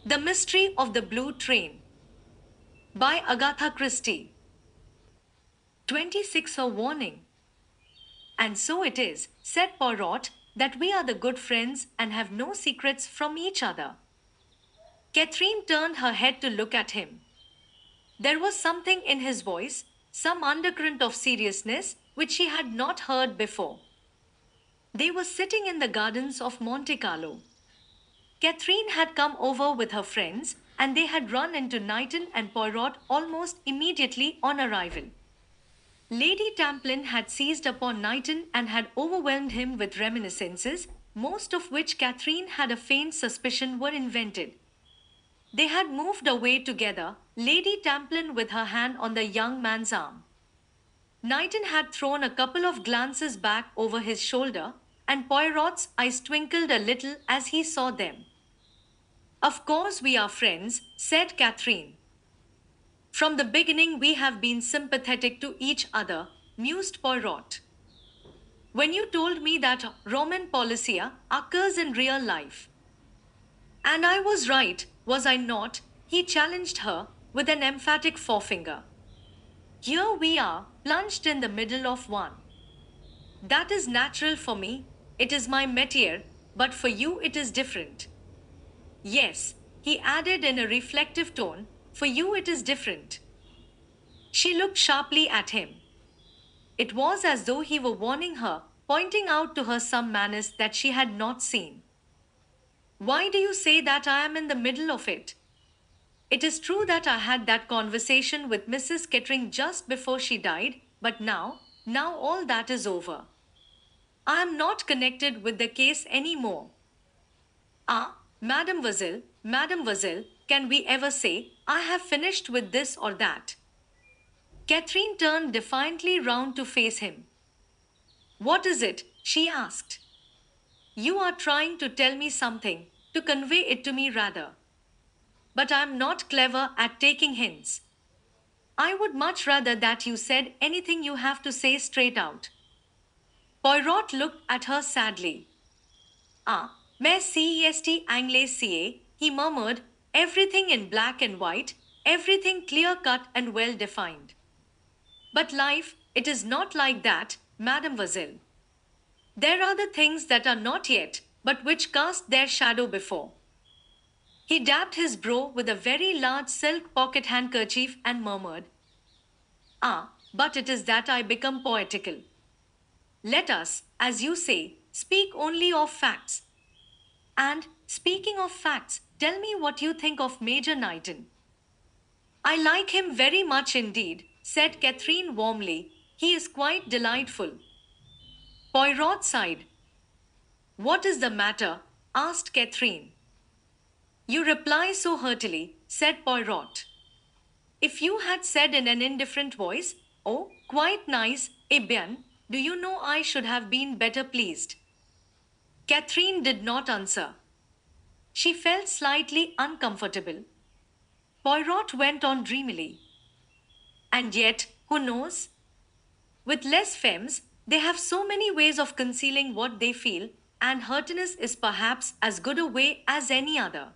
The Mystery of the Blue Train by Agatha Christie. 26. A warning. And so it is, said Poirot, that we are the good friends and have no secrets from each other. Catherine turned her head to look at him. There was something in his voice, some undercurrent of seriousness, which she had not heard before. They were sitting in the gardens of Monte Carlo. Catherine had come over with her friends, and they had run into Knighton and Poirot almost immediately on arrival. Lady Tamplin had seized upon Knighton and had overwhelmed him with reminiscences, most of which Catherine had a faint suspicion were invented. They had moved away together, Lady Tamplin with her hand on the young man's arm. Knighton had thrown a couple of glances back over his shoulder, and Poirot's eyes twinkled a little as he saw them. Of course we are friends, said Catherine. From the beginning we have been sympathetic to each other, mused Poirot. When you told me that Roman policia occurs in real life. And I was right, was I not? He challenged her with an emphatic forefinger. Here we are, plunged in the middle of one. That is natural for me, it is my métier, but for you it is different. Yes, he added in a reflective tone, for you it is different. She looked sharply at him. It was as though he were warning her, pointing out to her some menace that she had not seen. Why do you say that I am in the middle of it? It is true that I had that conversation with Mrs. Kettering just before she died, but now all that is over. I am not connected with the case any more. Ah, Mademoiselle, can we ever say, I have finished with this or that? Catherine turned defiantly round to face him. What is it? She asked. You are trying to tell me something, to convey it to me rather. But I am not clever at taking hints. I would much rather that you said anything you have to say straight out. Poirot looked at her sadly. Ah, mais c'est anglais, he murmured, everything in black and white, everything clear-cut and well-defined. But life, it is not like that, mademoiselle. There are the things that are not yet, but which cast their shadow before. He dabbed his brow with a very large silk pocket handkerchief and murmured, Ah, but it is that I become poetical. Let us, as you say, speak only of facts. And, speaking of facts, tell me what you think of Major Knighton. I like him very much indeed, said Catherine warmly. He is quite delightful. Poirot sighed. What is the matter? Asked Catherine. You reply so heartily, said Poirot. If you had said in an indifferent voice, Oh, quite nice, eh bien, do you know I should have been better pleased? Catherine did not answer. She felt slightly uncomfortable. Poirot went on dreamily. And yet, who knows? With les femmes, they have so many ways of concealing what they feel, and hurtiness is perhaps as good a way as any other.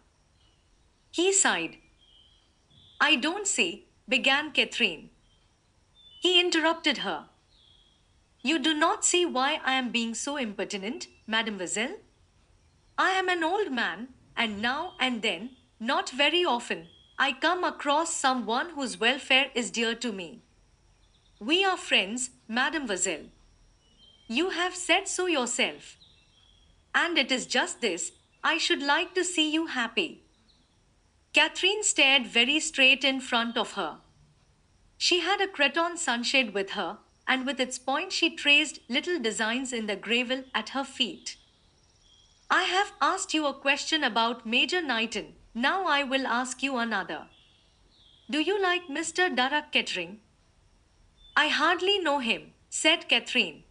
He sighed. I don't see, began Catherine. He interrupted her. You do not see why I am being so impertinent, mademoiselle? I am an old man, and now and then, not very often, I come across someone whose welfare is dear to me. We are friends, mademoiselle. You have said so yourself. And it is just this, I should like to see you happy. Catherine stared very straight in front of her. She had a cretonne sunshade with her, and with its point she traced little designs in the gravel at her feet. I have asked you a question about Major Knighton, now I will ask you another. Do you like Mr. Darragh Kettering? I hardly know him, said Catherine.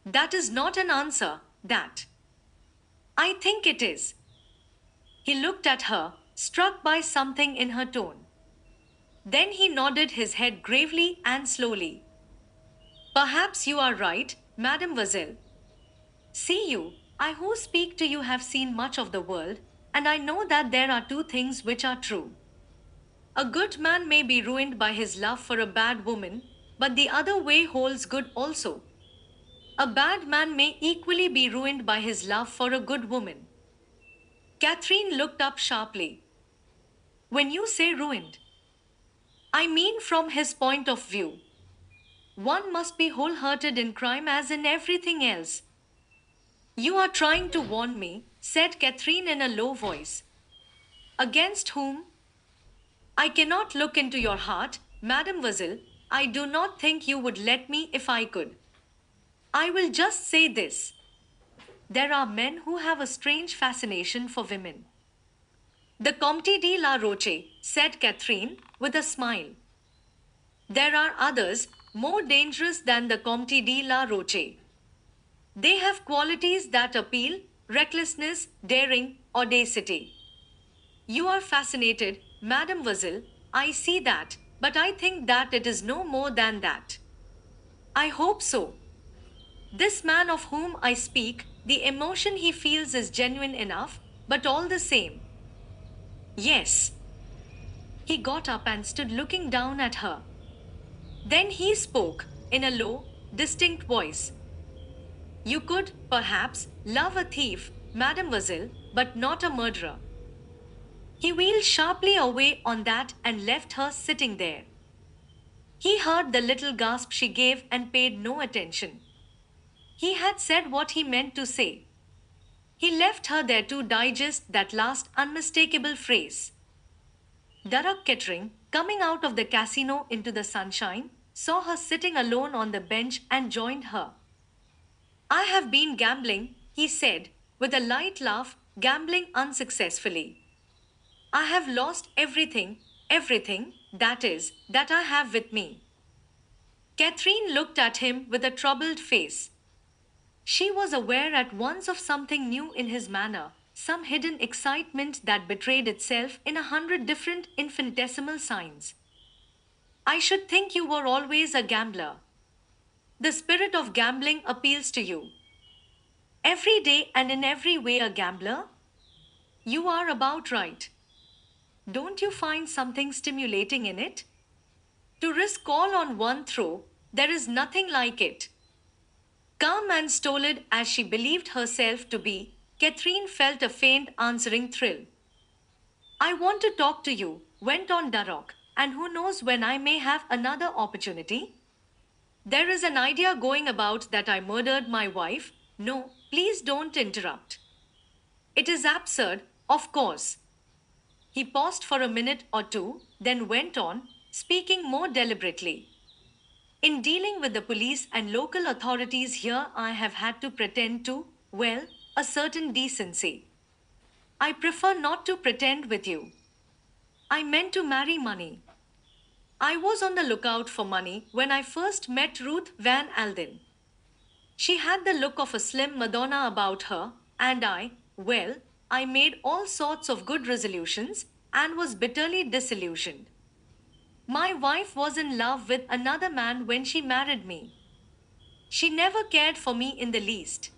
That is not an answer, that. I think it is. He looked at her, struck by something in her tone. Then he nodded his head gravely and slowly. Perhaps you are right, mademoiselle. See you, I who speak to you have seen much of the world, And I know that there are two things which are true. A good man may be ruined by his love for a bad woman, but the other way holds good also. A bad man may equally be ruined by his love for a good woman. Catherine looked up sharply. When you say ruined, I mean from his point of view. One must be wholehearted in crime as in everything else. You are trying to warn me, said Catherine in a low voice. Against whom? I cannot look into your heart, mademoiselle. I do not think you would let me if I could. I will just say this. There are men who have a strange fascination for women. The Comte de la Roche, said Catherine, with a smile. There are others, more dangerous than the Comte de la Roche. They have qualities that appeal, recklessness, daring, audacity. You are fascinated, mademoiselle, I see that, but I think that it is no more than that. I hope so. This man of whom I speak, the emotion he feels is genuine enough, but all the same. Yes. He got up and stood looking down at her. Then he spoke, in a low, distinct voice. You could, perhaps, love a thief, mademoiselle, but not a murderer. He wheeled sharply away on that and left her sitting there. He heard the little gasp she gave and paid no attention. He had said what he meant to say. He left her there to digest that last unmistakable phrase. Darroch Kettering, coming out of the casino into the sunshine, saw her sitting alone on the bench and joined her. I have been gambling, he said, with a light laugh, gambling unsuccessfully. I have lost everything, everything, that is, that I have with me. Catherine looked at him with a troubled face. She was aware at once of something new in his manner, some hidden excitement that betrayed itself in 100 different infinitesimal signs. I should think you were always a gambler. The spirit of gambling appeals to you. Every day and in every way a gambler? You are about right. Don't you find something stimulating in it? To risk all on one throw, there is nothing like it. Calm and stolid as she believed herself to be, Catherine felt a faint answering thrill. I want to talk to you, went on Darroch, and who knows when I may have another opportunity? There is an idea going about that I murdered my wife. No, please don't interrupt. It is absurd, of course. He paused for a minute or two, then went on, speaking more deliberately. In dealing with the police and local authorities here, I have had to pretend to, well, a certain decency. I prefer not to pretend with you. I meant to marry money. I was on the lookout for money when I first met Ruth Van Alden. She had the look of a slim Madonna about her, and I made all sorts of good resolutions and was bitterly disillusioned. My wife was in love with another man when she married me. She never cared for me in the least.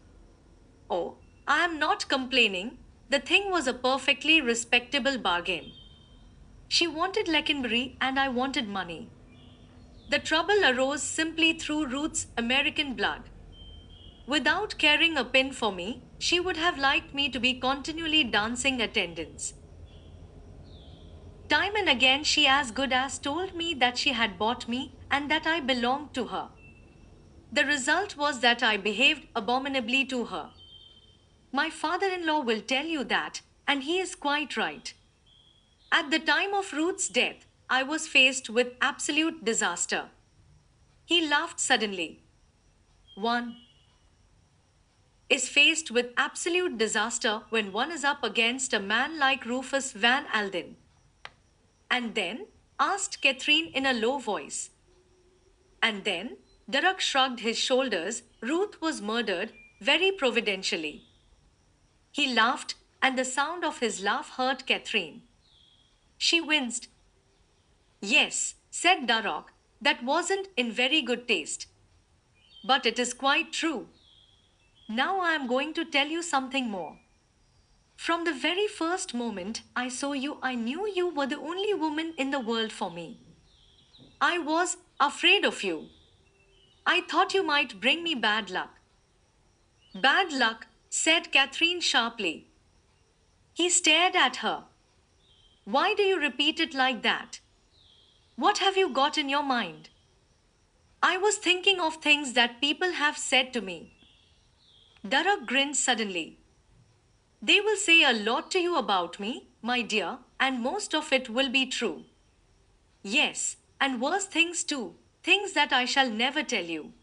Oh, I am not complaining. The thing was a perfectly respectable bargain. She wanted Lecanbury and I wanted money. The trouble arose simply through Ruth's American blood. Without caring a pin for me, she would have liked me to be continually dancing attendance. Time and again she as good as told me that she had bought me and that I belonged to her. The result was that I behaved abominably to her. My father-in-law will tell you that, and he is quite right. At the time of Ruth's death, I was faced with absolute disaster. He laughed suddenly. One is faced with absolute disaster when one is up against a man like Rufus Van Alden. And then? Asked Catherine in a low voice. And then? Darroch shrugged his shoulders. Ruth was murdered, very providentially. He laughed, and the sound of his laugh hurt Catherine. She winced. Yes, said Darroch, that wasn't in very good taste. But it is quite true. Now I am going to tell you something more. From the very first moment I saw you, I knew you were the only woman in the world for me. I was afraid of you. I thought you might bring me bad luck. Bad luck, said Catherine sharply. He stared at her. Why do you repeat it like that? What have you got in your mind? I was thinking of things that people have said to me. Durrock grinned suddenly. They will say a lot to you about me, my dear, and most of it will be true. Yes, and worse things too, things that I shall never tell you.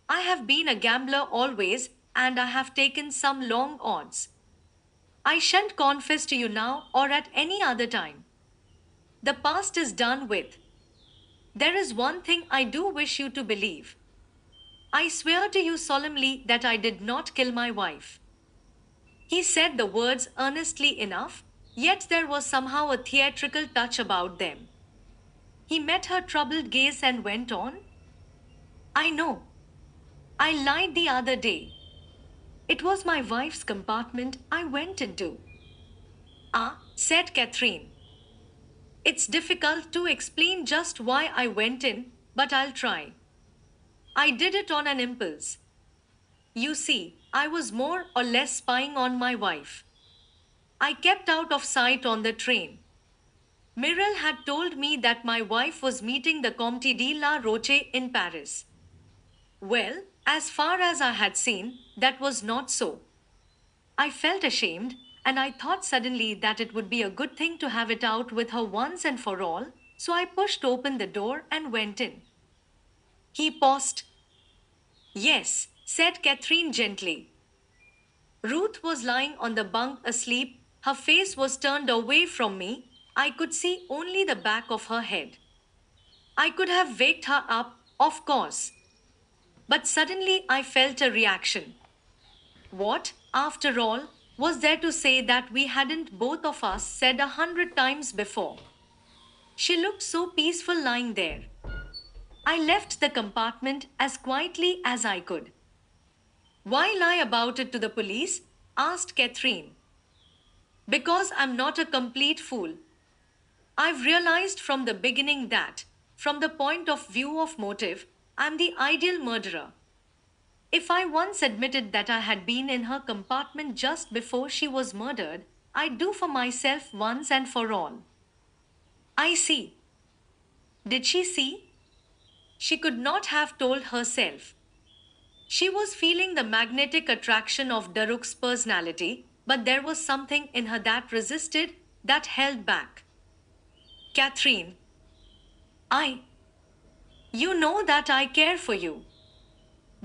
I have been a gambler always, and I have taken some long odds. I shan't confess to you now or at any other time. The past is done with. There is one thing I do wish you to believe. I swear to you solemnly that I did not kill my wife. He said the words earnestly enough, yet there was somehow a theatrical touch about them. He met her troubled gaze and went on. I know. I lied the other day. It was my wife's compartment I went into. Ah, said Catherine. It's difficult to explain just why I went in, but I'll try. I did it on an impulse. You see, I was more or less spying on my wife. I kept out of sight on the train. Mirelle had told me that my wife was meeting the Comte de la Roche in Paris. Well, as far as I had seen, that was not so. I felt ashamed, and I thought suddenly that it would be a good thing to have it out with her once and for all, so I pushed open the door and went in. He paused. Yes, said Catherine gently. Ruth was lying on the bunk asleep. Her face was turned away from me. I could see only the back of her head. I could have waked her up, of course. But suddenly I felt a reaction. What, after all, was there to say that we hadn't both of us said 100 times before? She looked so peaceful lying there. I left the compartment as quietly as I could. Why lie about it to the police? Asked Catherine. Because I'm not a complete fool. I've realized from the beginning that, from the point of view of motive, I'm the ideal murderer. If I once admitted that I had been in her compartment just before she was murdered, I'd do for myself once and for all. I see. Did she see? She could not have told herself. She was feeling the magnetic attraction of Durrock's personality, but there was something in her that resisted, that held back. Catherine, you know that I care for you.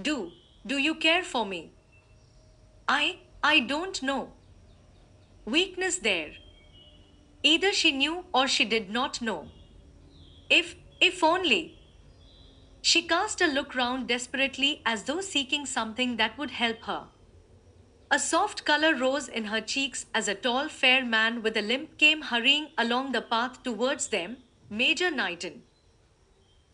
Do you care for me? I don't know. Weakness there. Either she knew or she did not know. If only. She cast a look round desperately as though seeking something that would help her. A soft color rose in her cheeks as a tall, fair man with a limp came hurrying along the path towards them, Major Knighton.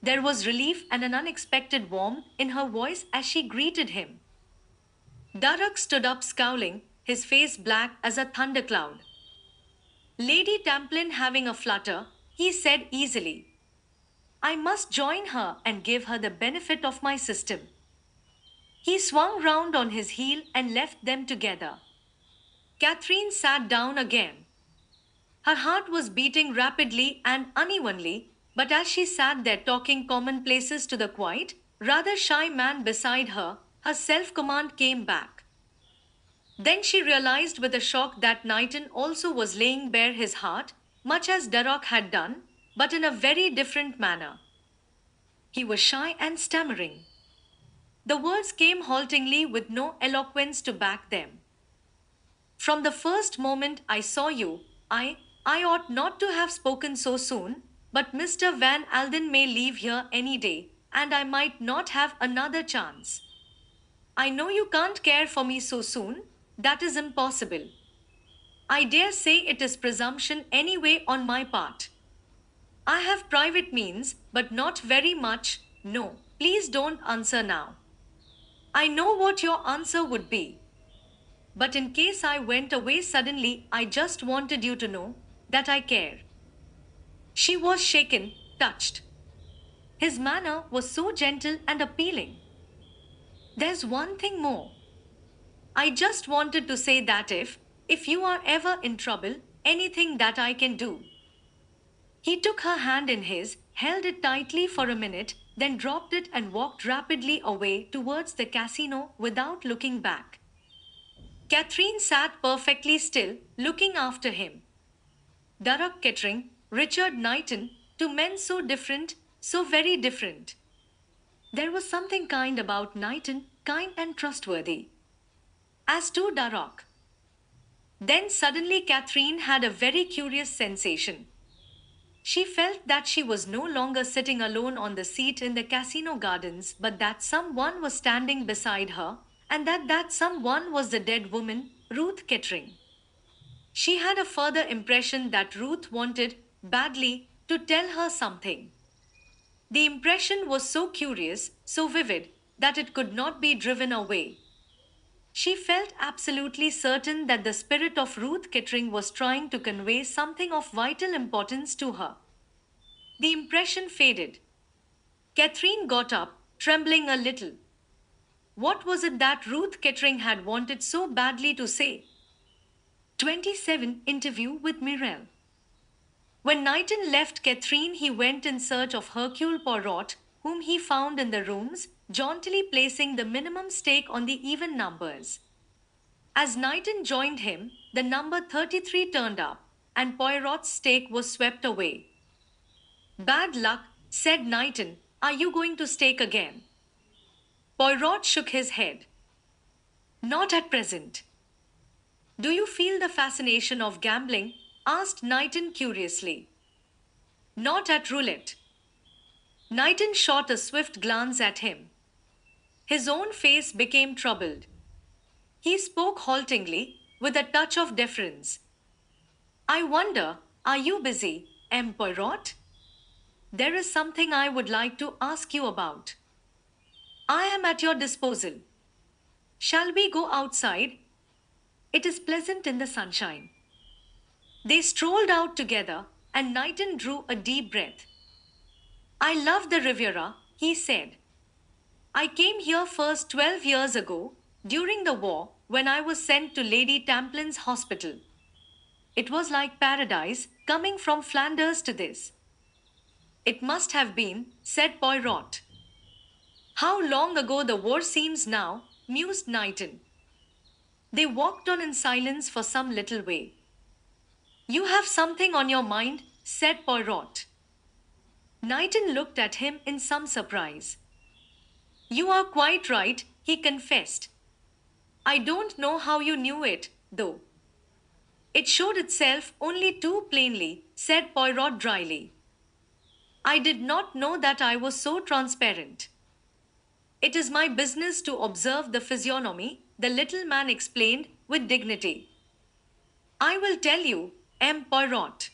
There was relief and an unexpected warmth in her voice as she greeted him. Durrock stood up scowling, his face black as a thundercloud. Lady Tamplin having a flutter, he said easily. I must join her and give her the benefit of my system. He swung round on his heel and left them together. Catherine sat down again. Her heart was beating rapidly and unevenly, but as she sat there talking commonplaces to the quiet, rather shy man beside her, her self-command came back. Then she realized with a shock that Knighton also was laying bare his heart, much as Durrock had done, but in a very different manner. He was shy and stammering. The words came haltingly with no eloquence to back them. From the first moment I saw you, I ought not to have spoken so soon, but Mr. Van Alden may leave here any day, and I might not have another chance. I know you can't care for me so soon, that is impossible. I dare say it is presumption anyway on my part. I have private means, but not very much. No, please don't answer now. I know what your answer would be. But in case I went away suddenly, I just wanted you to know that I care. She was shaken, touched. His manner was so gentle and appealing. There's one thing more. I just wanted to say that if you are ever in trouble, anything that I can do. He took her hand in his, held it tightly for a minute, then dropped it and walked rapidly away towards the casino without looking back. Catherine sat perfectly still, looking after him. Darragh Kettering, Richard Knighton, two men so different, so very different. There was something kind about Knighton, kind and trustworthy. As to Darragh. Then suddenly Catherine had a very curious sensation. She felt that she was no longer sitting alone on the seat in the casino gardens, but that someone was standing beside her, and that someone was the dead woman, Ruth Kettering. She had a further impression that Ruth wanted, badly, to tell her something. The impression was so curious, so vivid, that it could not be driven away. She felt absolutely certain that the spirit of Ruth Kettering was trying to convey something of vital importance to her. The impression faded. Catherine got up, trembling a little. What was it that Ruth Kettering had wanted so badly to say? 27 Interview with Mirelle. When Knighton left Catherine, he went in search of Hercule Poirot, whom he found in the rooms, jauntily placing the minimum stake on the even numbers. As Knighton joined him, the number 33 turned up, and Poirot's stake was swept away. Bad luck, said Knighton. Are you going to stake again? Poirot shook his head. Not at present. Do you feel the fascination of gambling? Asked Knighton curiously. Not at roulette. Knighton shot a swift glance at him. His own face became troubled. He spoke haltingly, with a touch of deference. I wonder, are you busy, M. Poirot? There is something I would like to ask you about. I am at your disposal. Shall we go outside? It is pleasant in the sunshine. They strolled out together, and Knighton drew a deep breath. I love the Riviera, he said. I came here first 12 years ago, during the war, when I was sent to Lady Tamplin's hospital. It was like paradise, coming from Flanders to this. It must have been, said Poirot. How long ago the war seems now, mused Knighton. They walked on in silence for some little way. You have something on your mind, said Poirot. Knighton looked at him in some surprise. You are quite right, he confessed. I don't know how you knew it, though. It showed itself only too plainly, said Poirot dryly. I did not know that I was so transparent. It is my business to observe the physiognomy, the little man explained with dignity. I will tell you, M. Poirot.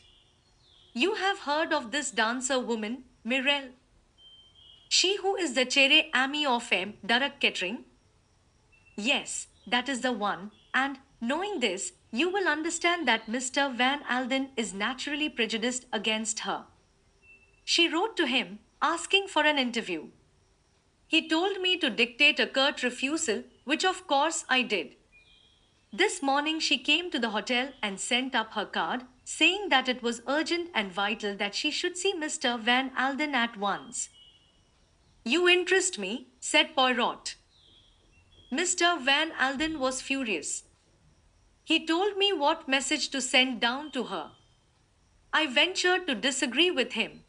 You have heard of this dancer woman, Mirelle? She who is the chere amie of M. Darragh Kettering? Yes, that is the one, and, knowing this, you will understand that Mr. Van Alden is naturally prejudiced against her. She wrote to him, asking for an interview. He told me to dictate a curt refusal, which of course I did. This morning she came to the hotel and sent up her card, saying that it was urgent and vital that she should see Mr. Van Alden at once. You interest me, said Poirot. Mr. Van Alden was furious. He told me what message to send down to her. I ventured to disagree with him.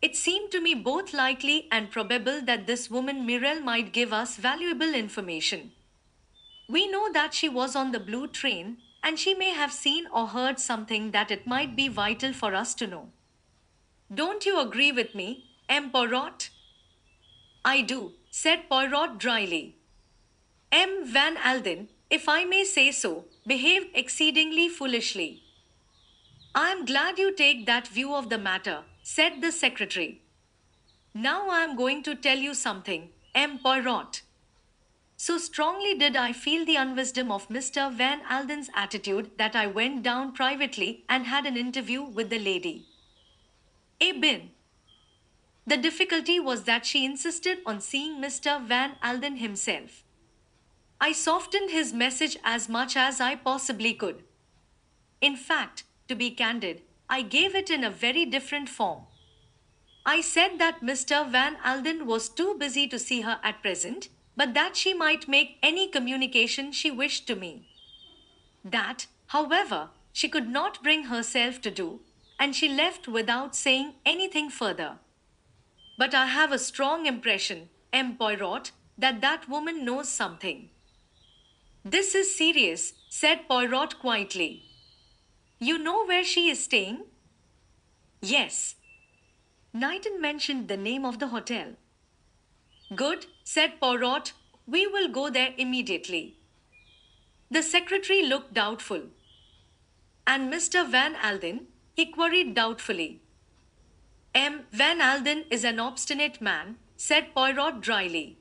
It seemed to me both likely and probable that this woman Mirelle might give us valuable information. We know that she was on the blue train, and she may have seen or heard something that it might be vital for us to know. Don't you agree with me, M. Poirot? I do, said Poirot dryly. M. Van Alden, if I may say so, behaved exceedingly foolishly. I am glad you take that view of the matter, said the secretary. Now I am going to tell you something, M. Poirot. So strongly did I feel the unwisdom of Mr. Van Alden's attitude that I went down privately and had an interview with the lady. Bin. The difficulty was that she insisted on seeing Mr. Van Alden himself. I softened his message as much as I possibly could. In fact, to be candid, I gave it in a very different form. I said that Mr. Van Alden was too busy to see her at present, but that she might make any communication she wished to me. That, however, she could not bring herself to do, and she left without saying anything further. But I have a strong impression, Poirot, that that woman knows something. This is serious, said Poirot quietly. You know where she is staying? Yes. Knighton mentioned the name of the hotel. Good, said Poirot. We will go there immediately. The secretary looked doubtful. And Mr. Van Alden? He queried doubtfully. Van Alden is an obstinate man, said Poirot dryly.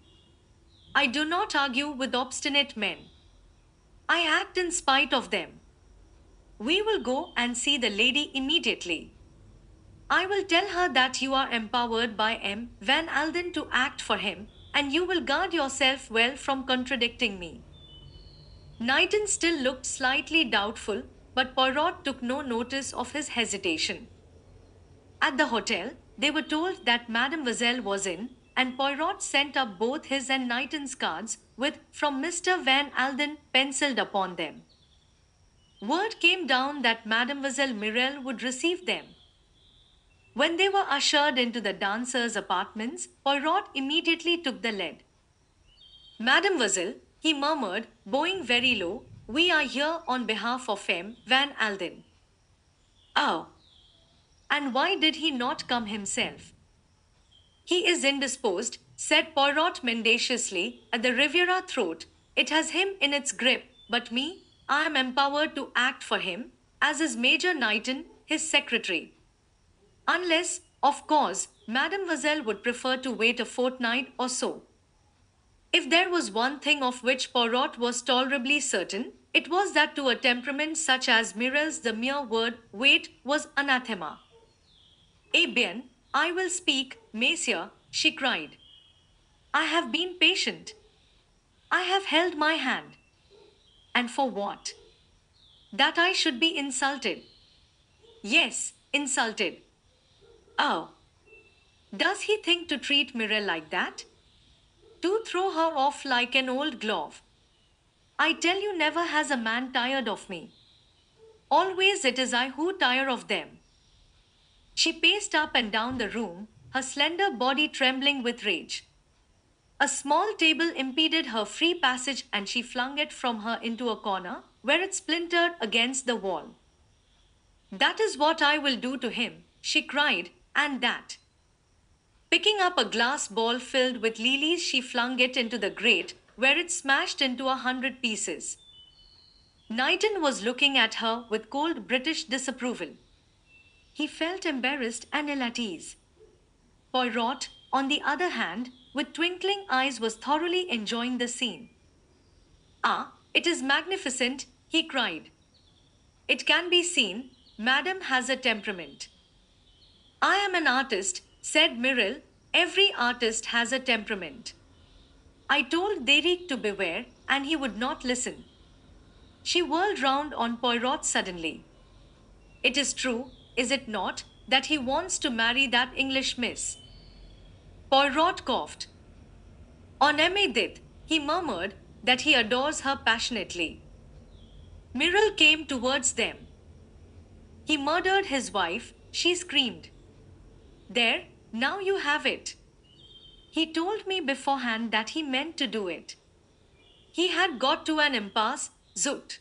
I do not argue with obstinate men. I act in spite of them. We will go and see the lady immediately. I will tell her that you are empowered by Van Alden to act for him, and you will guard yourself well from contradicting me. Knighton still looked slightly doubtful, but Poirot took no notice of his hesitation. At the hotel, they were told that Mademoiselle was in, and Poirot sent up both his and Knighton's cards with "From Mr. Van Alden" penciled upon them. Word came down that Mademoiselle Mirelle would receive them. When they were ushered into the dancers' apartments, Poirot immediately took the lead. Mademoiselle, he murmured, bowing very low, we are here on behalf of Van Alden. Oh. And why did he not come himself? He is indisposed, said Poirot mendaciously, at the Riviera throat. It has him in its grip, but me, I am empowered to act for him, as is Major Knighton, his secretary. Unless, of course, Mademoiselle would prefer to wait a fortnight or so. If there was one thing of which Poirot was tolerably certain, it was that to a temperament such as Mirelle's the mere word wait was anathema. Bien, I will speak, Messieurs, she cried. I have been patient. I have held my hand. And for what? That I should be insulted. Yes, insulted. Oh. Does he think to treat Mirelle like that? To throw her off like an old glove? I tell you, never has a man tired of me. Always it is I who tire of them. She paced up and down the room, her slender body trembling with rage. A small table impeded her free passage and she flung it from her into a corner, where it splintered against the wall. That is what I will do to him, she cried, and that. Picking up a glass ball filled with lilies, she flung it into the grate, where it smashed into 100 pieces. Knighton was looking at her with cold British disapproval. He felt embarrassed and ill at ease. Poirot, on the other hand, with twinkling eyes, was thoroughly enjoying the scene. Ah, it is magnificent, he cried. It can be seen, Madame has a temperament. I am an artist, said Mirelle. Every artist has a temperament. I told Derrick to beware, and he would not listen. She whirled round on Poirot suddenly. It is true, is it not, that he wants to marry that English miss? Poirot coughed. On Emedith, he murmured that he adores her passionately. Mirelle came towards them. He murdered his wife, she screamed. There, now you have it. He told me beforehand that he meant to do it. He had got to an impasse, zut.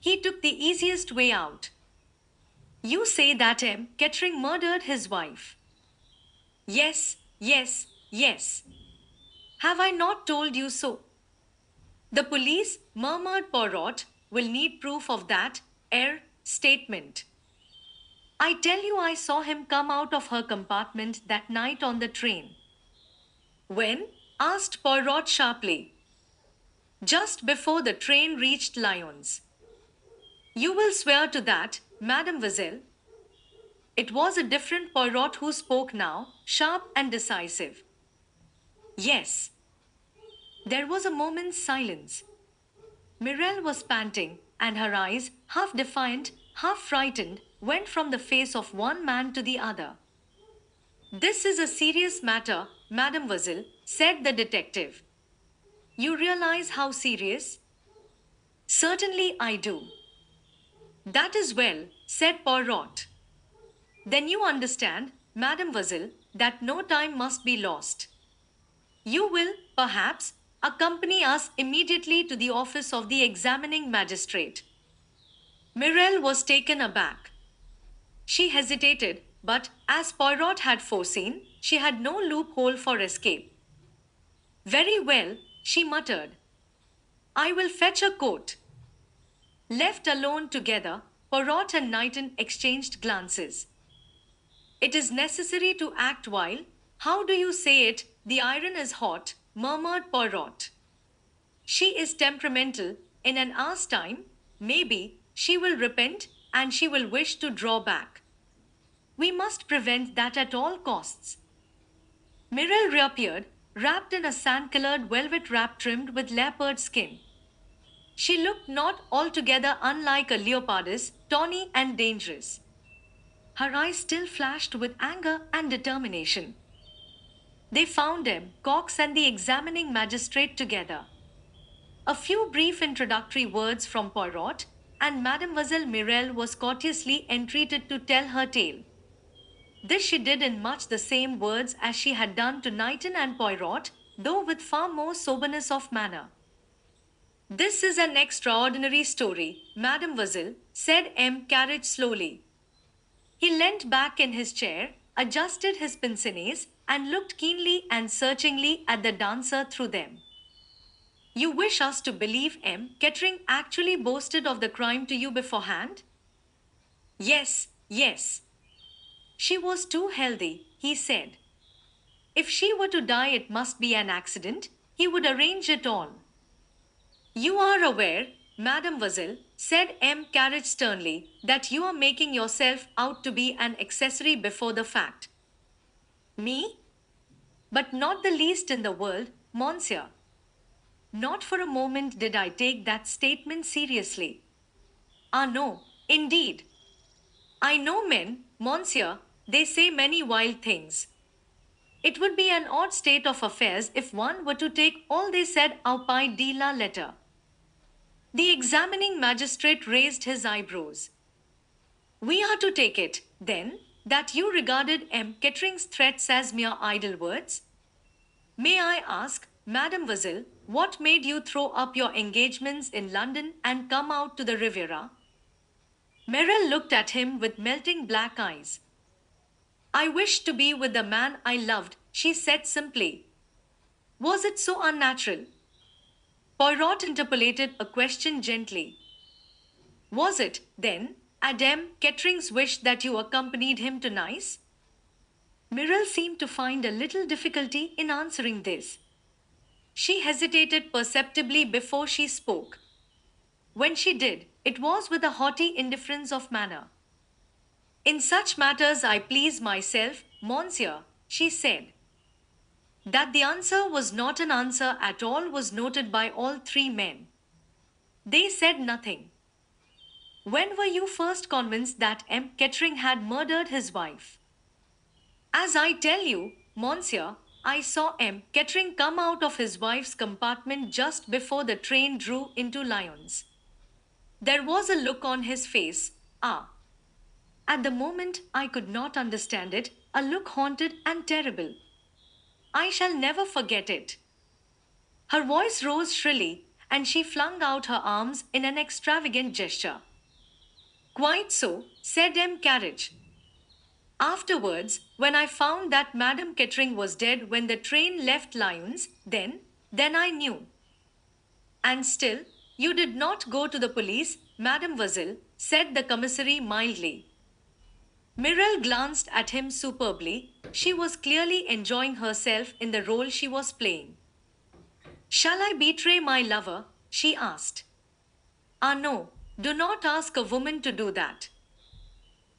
He took the easiest way out. You say that Kettering murdered his wife. Yes, yes, yes. Have I not told you so? The police, murmured Poirot, will need proof of that, statement. I tell you, I saw him come out of her compartment that night on the train. When? Asked Poirot sharply. just before the train reached Lyons. You will swear to that, mademoiselle? It was a different Poirot who spoke now, sharp and decisive. Yes. There was a moment's silence. Mirelle was panting, and her eyes, half defiant, half frightened, went from the face of one man to the other. This is a serious matter, mademoiselle, said the detective. You realize how serious? Certainly I do. That is well, said Poirot. Then you understand, mademoiselle, that no time must be lost. You will, perhaps, accompany us immediately to the office of the examining magistrate. Mirelle was taken aback. She hesitated, but as Poirot had foreseen, she had no loophole for escape. Very well, she muttered. I will fetch a coat. Left alone together, Poirot and Knighton exchanged glances. It is necessary to act while, how do you say it, the iron is hot, murmured Poirot. She is temperamental, in an hour's time, maybe, she will repent and she will wish to draw back. We must prevent that at all costs. Mirelle reappeared, wrapped in a sand-colored velvet wrap trimmed with leopard skin. She looked not altogether unlike a leopardess, tawny and dangerous. Her eyes still flashed with anger and determination. They found M. Cox and the examining magistrate together. A few brief introductory words from Poirot, and Mademoiselle Mirelle was courteously entreated to tell her tale. This she did in much the same words as she had done to Knighton and Poirot, though with far more soberness of manner. This is an extraordinary story, mademoiselle, said M. Carriage slowly. He leant back in his chair, adjusted his pince-nez, and looked keenly and searchingly at the dancer through them. You wish us to believe M. Kettering actually boasted of the crime to you beforehand? Yes, yes. She was too healthy, he said. If she were to die, it must be an accident. He would arrange it all. You are aware, mademoiselle, said M. Carriage sternly, that you are making yourself out to be an accessory before the fact. Me? But not the least in the world, monsieur. Not for a moment did I take that statement seriously. Ah, no, indeed. I know men, monsieur, they say many wild things. It would be an odd state of affairs if one were to take all they said au pied de la lettre. The examining magistrate raised his eyebrows. We are to take it, then, that you regarded M. Kettering's threats as mere idle words? May I ask, mademoiselle, what made you throw up your engagements in London and come out to the Riviera? Mirelle looked at him with melting black eyes. I wished to be with the man I loved, she said simply. Was it so unnatural? Poirot interpolated a question gently. Was it, then, Adam Kettering's wish that you accompanied him to Nice? Mirelle seemed to find a little difficulty in answering this. She hesitated perceptibly before she spoke. When she did, it was with a haughty indifference of manner. In such matters I please myself, monsieur, she said. That the answer was not an answer at all was noted by all three men. They said nothing. When were you first convinced that M. Kettering had murdered his wife? As I tell you, monsieur, I saw M. Kettering come out of his wife's compartment just before the train drew into Lyons. There was a look on his face, At the moment I could not understand it, a look haunted and terrible. I shall never forget it. Her voice rose shrilly, and she flung out her arms in an extravagant gesture. Quite so, said M. Carriage. Afterwards, when I found that Madame Kettering was dead when the train left Lyons, then I knew. And still, you did not go to the police, mademoiselle, said the commissary mildly. Mirelle glanced at him superbly. She was clearly enjoying herself in the role she was playing. Shall I betray my lover? She asked. Ah, no, do not ask a woman to do that.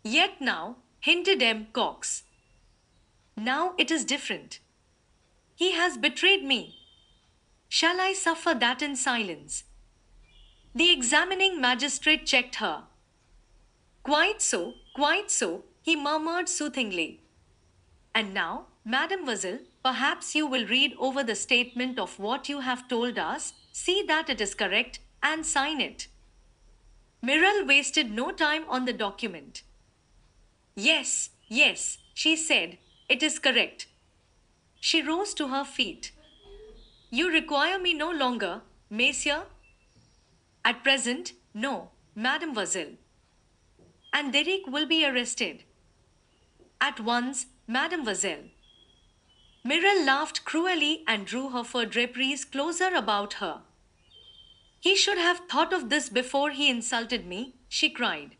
Yet now, hinted M. Cox. Now it is different. He has betrayed me. Shall I suffer that in silence? The examining magistrate checked her. Quite so, he murmured soothingly. And now, Mademoiselle, perhaps you will read over the statement of what you have told us, see that it is correct, and sign it. Mirelle wasted no time on the document. Yes, she said, it is correct. She rose to her feet. You require me no longer, Monsieur? At present, no, Mademoiselle. And Derek will be arrested. At once, Mademoiselle. Mirelle laughed cruelly and drew her fur draperies closer about her. He should have thought of this before he insulted me, she cried.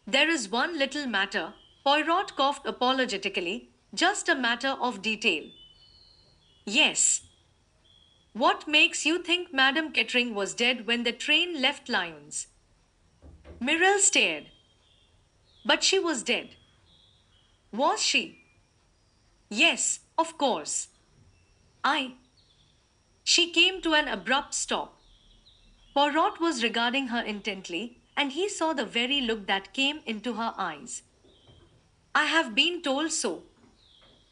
There is one little matter, Poirot coughed apologetically, just a matter of detail. Yes. What makes you think Madame Kettering was dead when the train left Lyons? Mirelle stared. But she was dead. Was she? Yes, of course. I. She came to an abrupt stop. Poirot was regarding her intently, and he saw the very look that came into her eyes. I have been told so.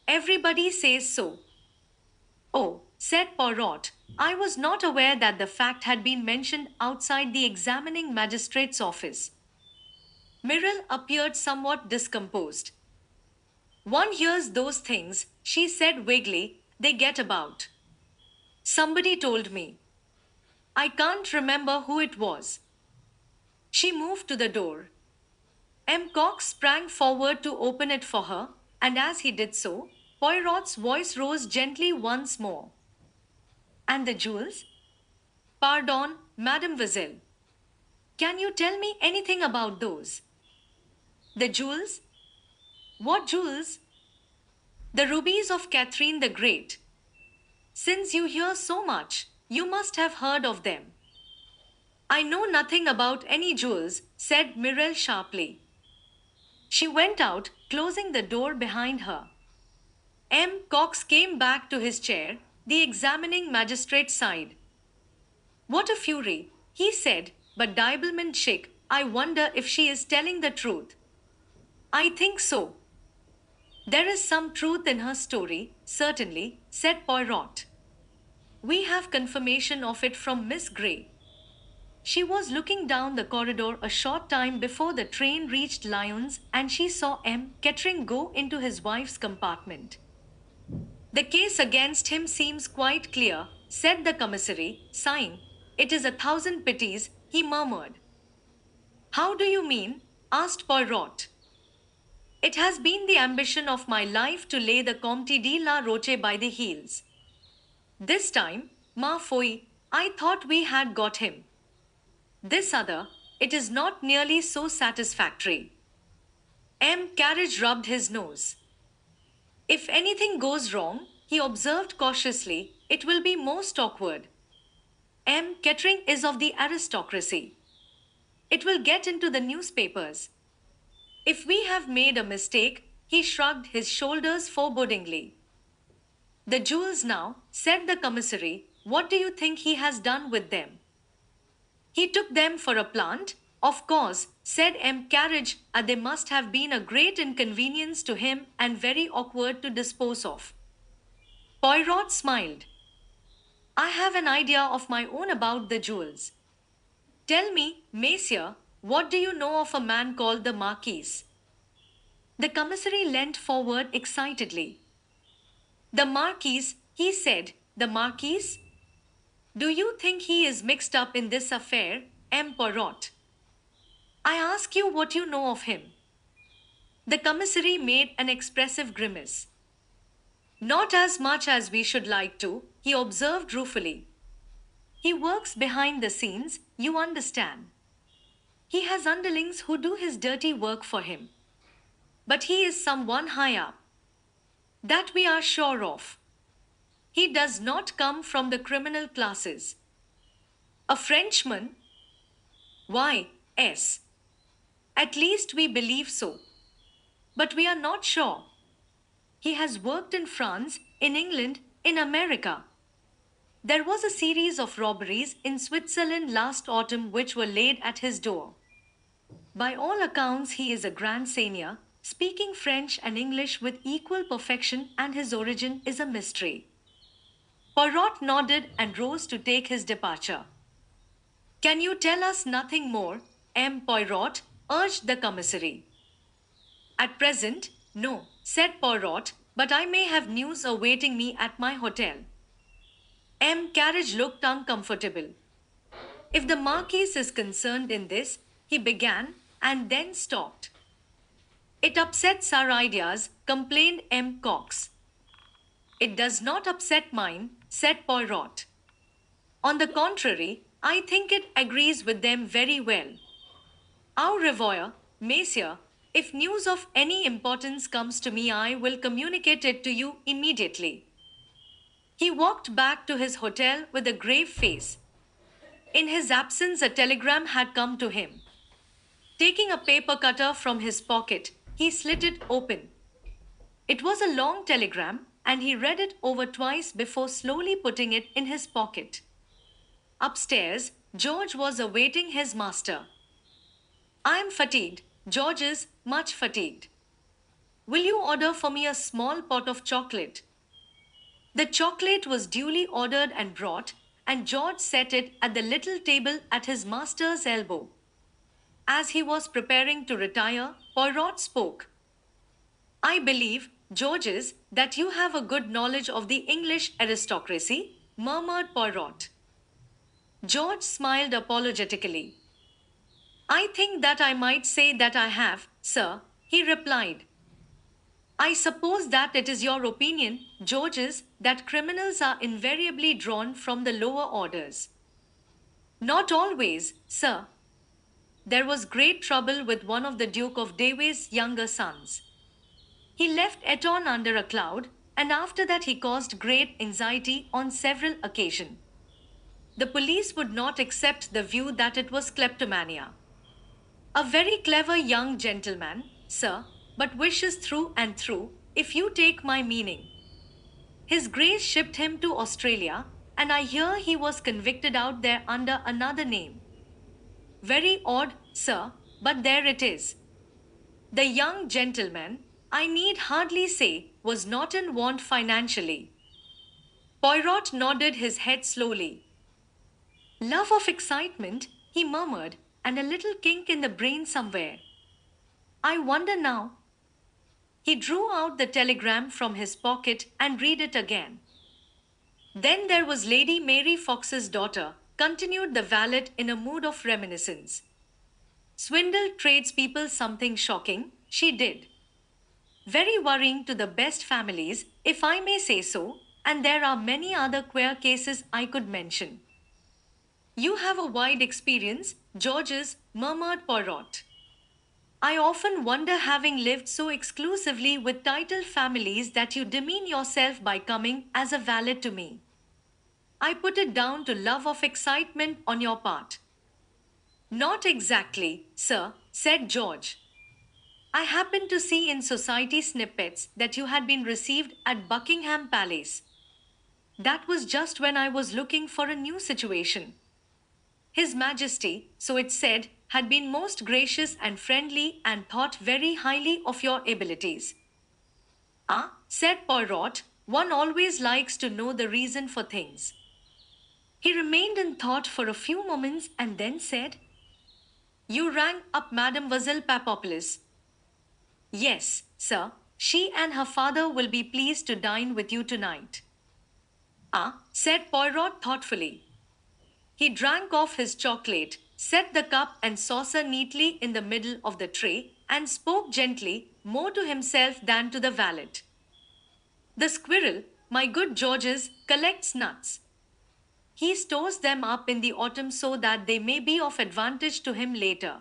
Everybody says so. Oh, said Poirot, I was not aware that the fact had been mentioned outside the examining magistrate's office. Mirelle appeared somewhat discomposed. One hears those things, she said vaguely, they get about. Somebody told me. I can't remember who it was. She moved to the door. M. Cox sprang forward to open it for her, and as he did so, Poirot's voice rose gently once more. And the jewels? Pardon, Mademoiselle. Can you tell me anything about those? The jewels? What jewels? The rubies of Catherine the Great. Since you hear so much, you must have heard of them. I know nothing about any jewels, said Mirelle sharply. She went out, closing the door behind her. M. Cox came back to his chair, the examining magistrate sighed. What a fury, he said, but diablement chic, I wonder if she is telling the truth. I think so. There is some truth in her story, certainly, said Poirot. We have confirmation of it from Miss Grey. She was looking down the corridor a short time before the train reached Lyons and she saw M. Kettering go into his wife's compartment. The case against him seems quite clear, said the commissary, sighing. It is 1,000 pities, he murmured. How do you mean? Asked Poirot. It has been the ambition of my life to lay the Comte de la Roche by the heels. This time, ma foi, I thought we had got him. This other, it is not nearly so satisfactory. M. Carriage rubbed his nose. If anything goes wrong, he observed cautiously, it will be most awkward. M. Kettering is of the aristocracy. It will get into the newspapers. If we have made a mistake, he shrugged his shoulders forebodingly. The jewels now, said the commissary, what do you think he has done with them? He took them for a plant, of course, said M. Carriage, and they must have been a great inconvenience to him and very awkward to dispose of. Poirot smiled. I have an idea of my own about the jewels. Tell me, Messieurs, what do you know of a man called the Marquis? The commissary leant forward excitedly. The Marquis, he said, the Marquis? Do you think he is mixed up in this affair, M. Poirot? I ask you what you know of him. The commissary made an expressive grimace. Not as much as we should like to, he observed ruefully. He works behind the scenes, you understand. He has underlings who do his dirty work for him. But he is someone high up. That we are sure of. He does not come from the criminal classes. A Frenchman? Why, yes. At least we believe so. But we are not sure. He has worked in France, in England, in America. There was a series of robberies in Switzerland last autumn which were laid at his door. By all accounts, he is a grand seigneur, speaking French and English with equal perfection, and his origin is a mystery. Poirot nodded and rose to take his departure. Can you tell us nothing more, M. Poirot? Urged the commissary. At present, no, said Poirot, but I may have news awaiting me at my hotel. M. Carriage looked uncomfortable. If the Marquis is concerned in this, he began, and then stopped. It upsets our ideas, complained M. Cox. It does not upset mine, said Poirot. On the contrary, I think it agrees with them very well. Au revoir, messieurs. If news of any importance comes to me, I will communicate it to you immediately. He walked back to his hotel with a grave face. In his absence, a telegram had come to him. Taking a paper cutter from his pocket, he slit it open. It was a long telegram, and he read it over twice before slowly putting it in his pocket. Upstairs, George was awaiting his master. I am fatigued. George is much fatigued. Will you order for me a small pot of chocolate? The chocolate was duly ordered and brought, and George set it at the little table at his master's elbow. As he was preparing to retire, Poirot spoke. I believe, Georges, that you have a good knowledge of the English aristocracy, murmured Poirot. George smiled apologetically. I think that I might say that I have, sir, he replied. I suppose that it is your opinion, Georges, that criminals are invariably drawn from the lower orders. Not always, sir. There was great trouble with one of the Duke of Devon's younger sons. He left Eton under a cloud, and after that he caused great anxiety on several occasions. The police would not accept the view that it was kleptomania. A very clever young gentleman, sir, but vicious through and through, if you take my meaning. His Grace shipped him to Australia, and I hear he was convicted out there under another name. Very odd, sir, but there it is. The young gentleman, I need hardly say, was not in want financially. Poirot nodded his head slowly. Love of excitement, he murmured, and a little kink in the brain somewhere. I wonder now. He drew out the telegram from his pocket and read it again. Then there was Lady Mary Fox's daughter, continued the valet in a mood of reminiscence. Swindled tradespeople something shocking, she did. Very worrying to the best families, if I may say so, and there are many other queer cases I could mention. You have a wide experience, Georges, murmured Poirot. I often wonder, having lived so exclusively with titled families, that you demean yourself by coming as a valet to me. I put it down to love of excitement on your part. Not exactly, sir, said George. I happened to see in society snippets that you had been received at Buckingham Palace. That was just when I was looking for a new situation. His Majesty, so it said, had been most gracious and friendly and thought very highly of your abilities. Ah, said Poirot, one always likes to know the reason for things. He remained in thought for a few moments and then said, You rang up Mademoiselle Papopoulos. Yes, sir, she and her father will be pleased to dine with you tonight. Ah, said Poirot thoughtfully. He drank off his chocolate, set the cup and saucer neatly in the middle of the tray, and spoke gently, more to himself than to the valet. The squirrel, my good Georges, collects nuts. He stores them up in the autumn so that they may be of advantage to him later.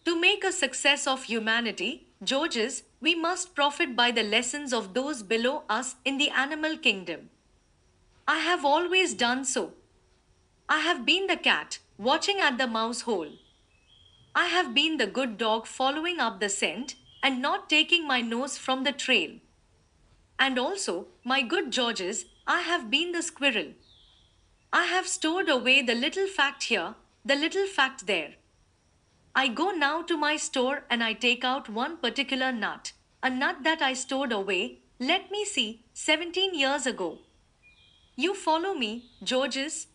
To make a success of humanity, Georges, we must profit by the lessons of those below us in the animal kingdom. I have always done so. I have been the cat, watching at the mouse hole. I have been the good dog following up the scent and not taking my nose from the trail. And also, my good Georges, I have been the squirrel. I have stored away the little fact here, the little fact there. I go now to my store and I take out one particular nut, a nut that I stored away, let me see, 17 years ago. You follow me, Georges?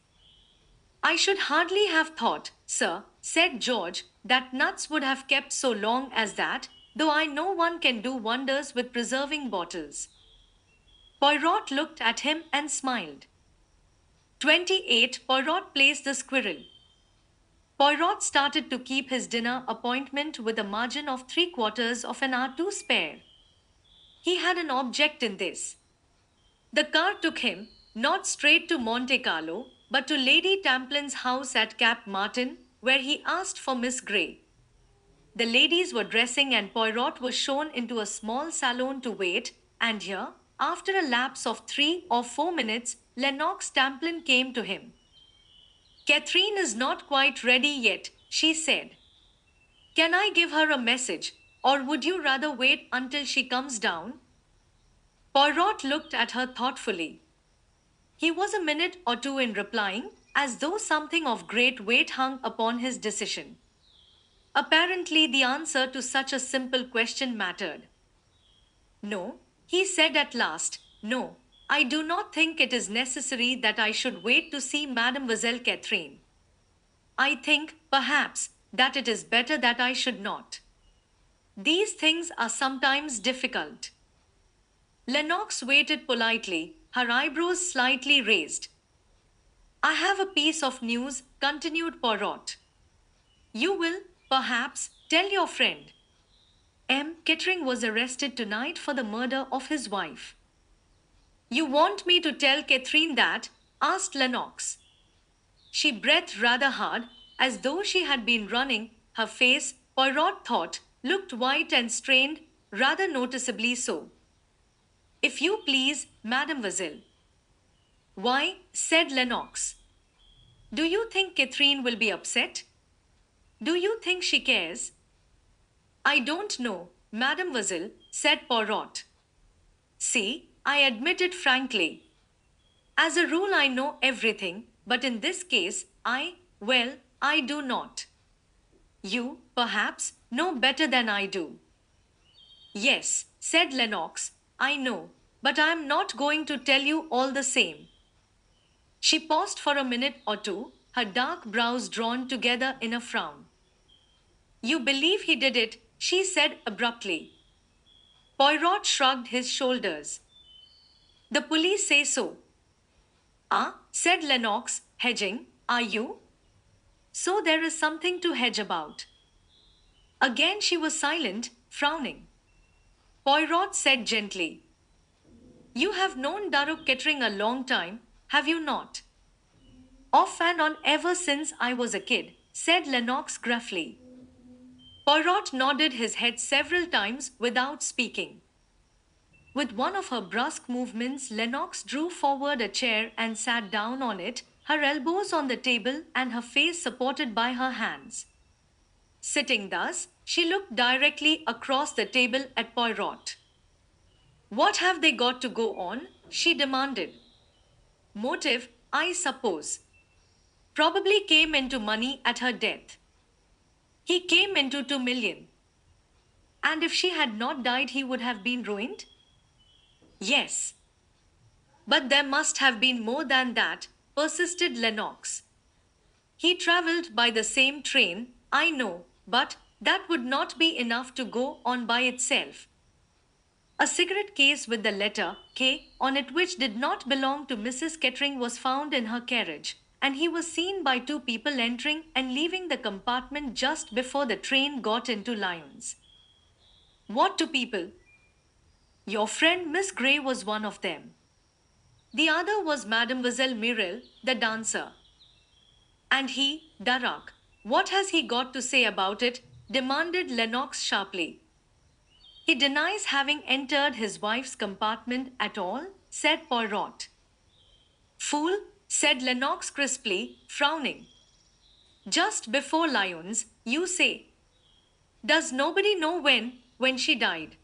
I should hardly have thought, sir, said George, that nuts would have kept so long as that, though I know one can do wonders with preserving bottles. Poirot looked at him and smiled. 28. Poirot plays the squirrel. Poirot started to keep his dinner appointment with a margin of 3/4 of an hour to spare. He had an object in this. The car took him, not straight to Monte Carlo, but to Lady Tamplin's house at Cap Martin, where he asked for Miss Grey. The ladies were dressing and Poirot was shown into a small salon to wait, and here, after a lapse of 3 or 4 minutes, Lennox Tamplin came to him. Catherine is not quite ready yet, she said. Can I give her a message, or would you rather wait until she comes down? Poirot looked at her thoughtfully. He was a minute or two in replying, as though something of great weight hung upon his decision. Apparently, the answer to such a simple question mattered. No, he said at last, no, I do not think it is necessary that I should wait to see Mademoiselle Catherine. I think, perhaps, that it is better that I should not. These things are sometimes difficult. Lennox waited politely, her eyebrows slightly raised. I have a piece of news, continued Poirot. You will, perhaps, tell your friend. M. Kettering was arrested tonight for the murder of his wife. You want me to tell Catherine that? Asked Lennox. She breathed rather hard, as though she had been running. Her face, Poirot thought, looked white and strained, rather noticeably so. If you please, mademoiselle. Why, said Lennox. Do you think Catherine will be upset? Do you think she cares? I don't know, mademoiselle, said Poirot. See, I admit it frankly. As a rule, I know everything, but in this case, I do not. You, perhaps, know better than I do. Yes, said Lennox, I know, but I am not going to tell you all the same. She paused for a minute or two, her dark brows drawn together in a frown. You believe he did it, she said abruptly. Poirot shrugged his shoulders. The police say so. Ah, said Lennox, hedging, are you? So there is something to hedge about. Again she was silent, frowning. Poirot said gently, You have known Daruk Kettering a long time, have you not? Off and on ever since I was a kid, said Lennox gruffly. Poirot nodded his head several times without speaking. With one of her brusque movements, Lennox drew forward a chair and sat down on it, her elbows on the table and her face supported by her hands. Sitting thus, she looked directly across the table at Poirot. What have they got to go on? She demanded. Motive, I suppose. Probably came into money at her death. He came into 2 million. And if she had not died, he would have been ruined? Yes. But there must have been more than that, persisted Lennox. He travelled by the same train, I know, but that would not be enough to go on by itself. A cigarette case with the letter K on it, which did not belong to Mrs. Kettering, was found in her carriage, and he was seen by 2 people entering and leaving the compartment just before the train got into Lyons. What 2 people? Your friend Miss Grey was one of them. The other was Mademoiselle Mirelle, the dancer. And he, Daruk, what has he got to say about it? Demanded Lennox sharply. He denies having entered his wife's compartment at all, said Poirot. Fool, said Lennox crisply, frowning. Just before Lyons, you say. Does nobody know when she died?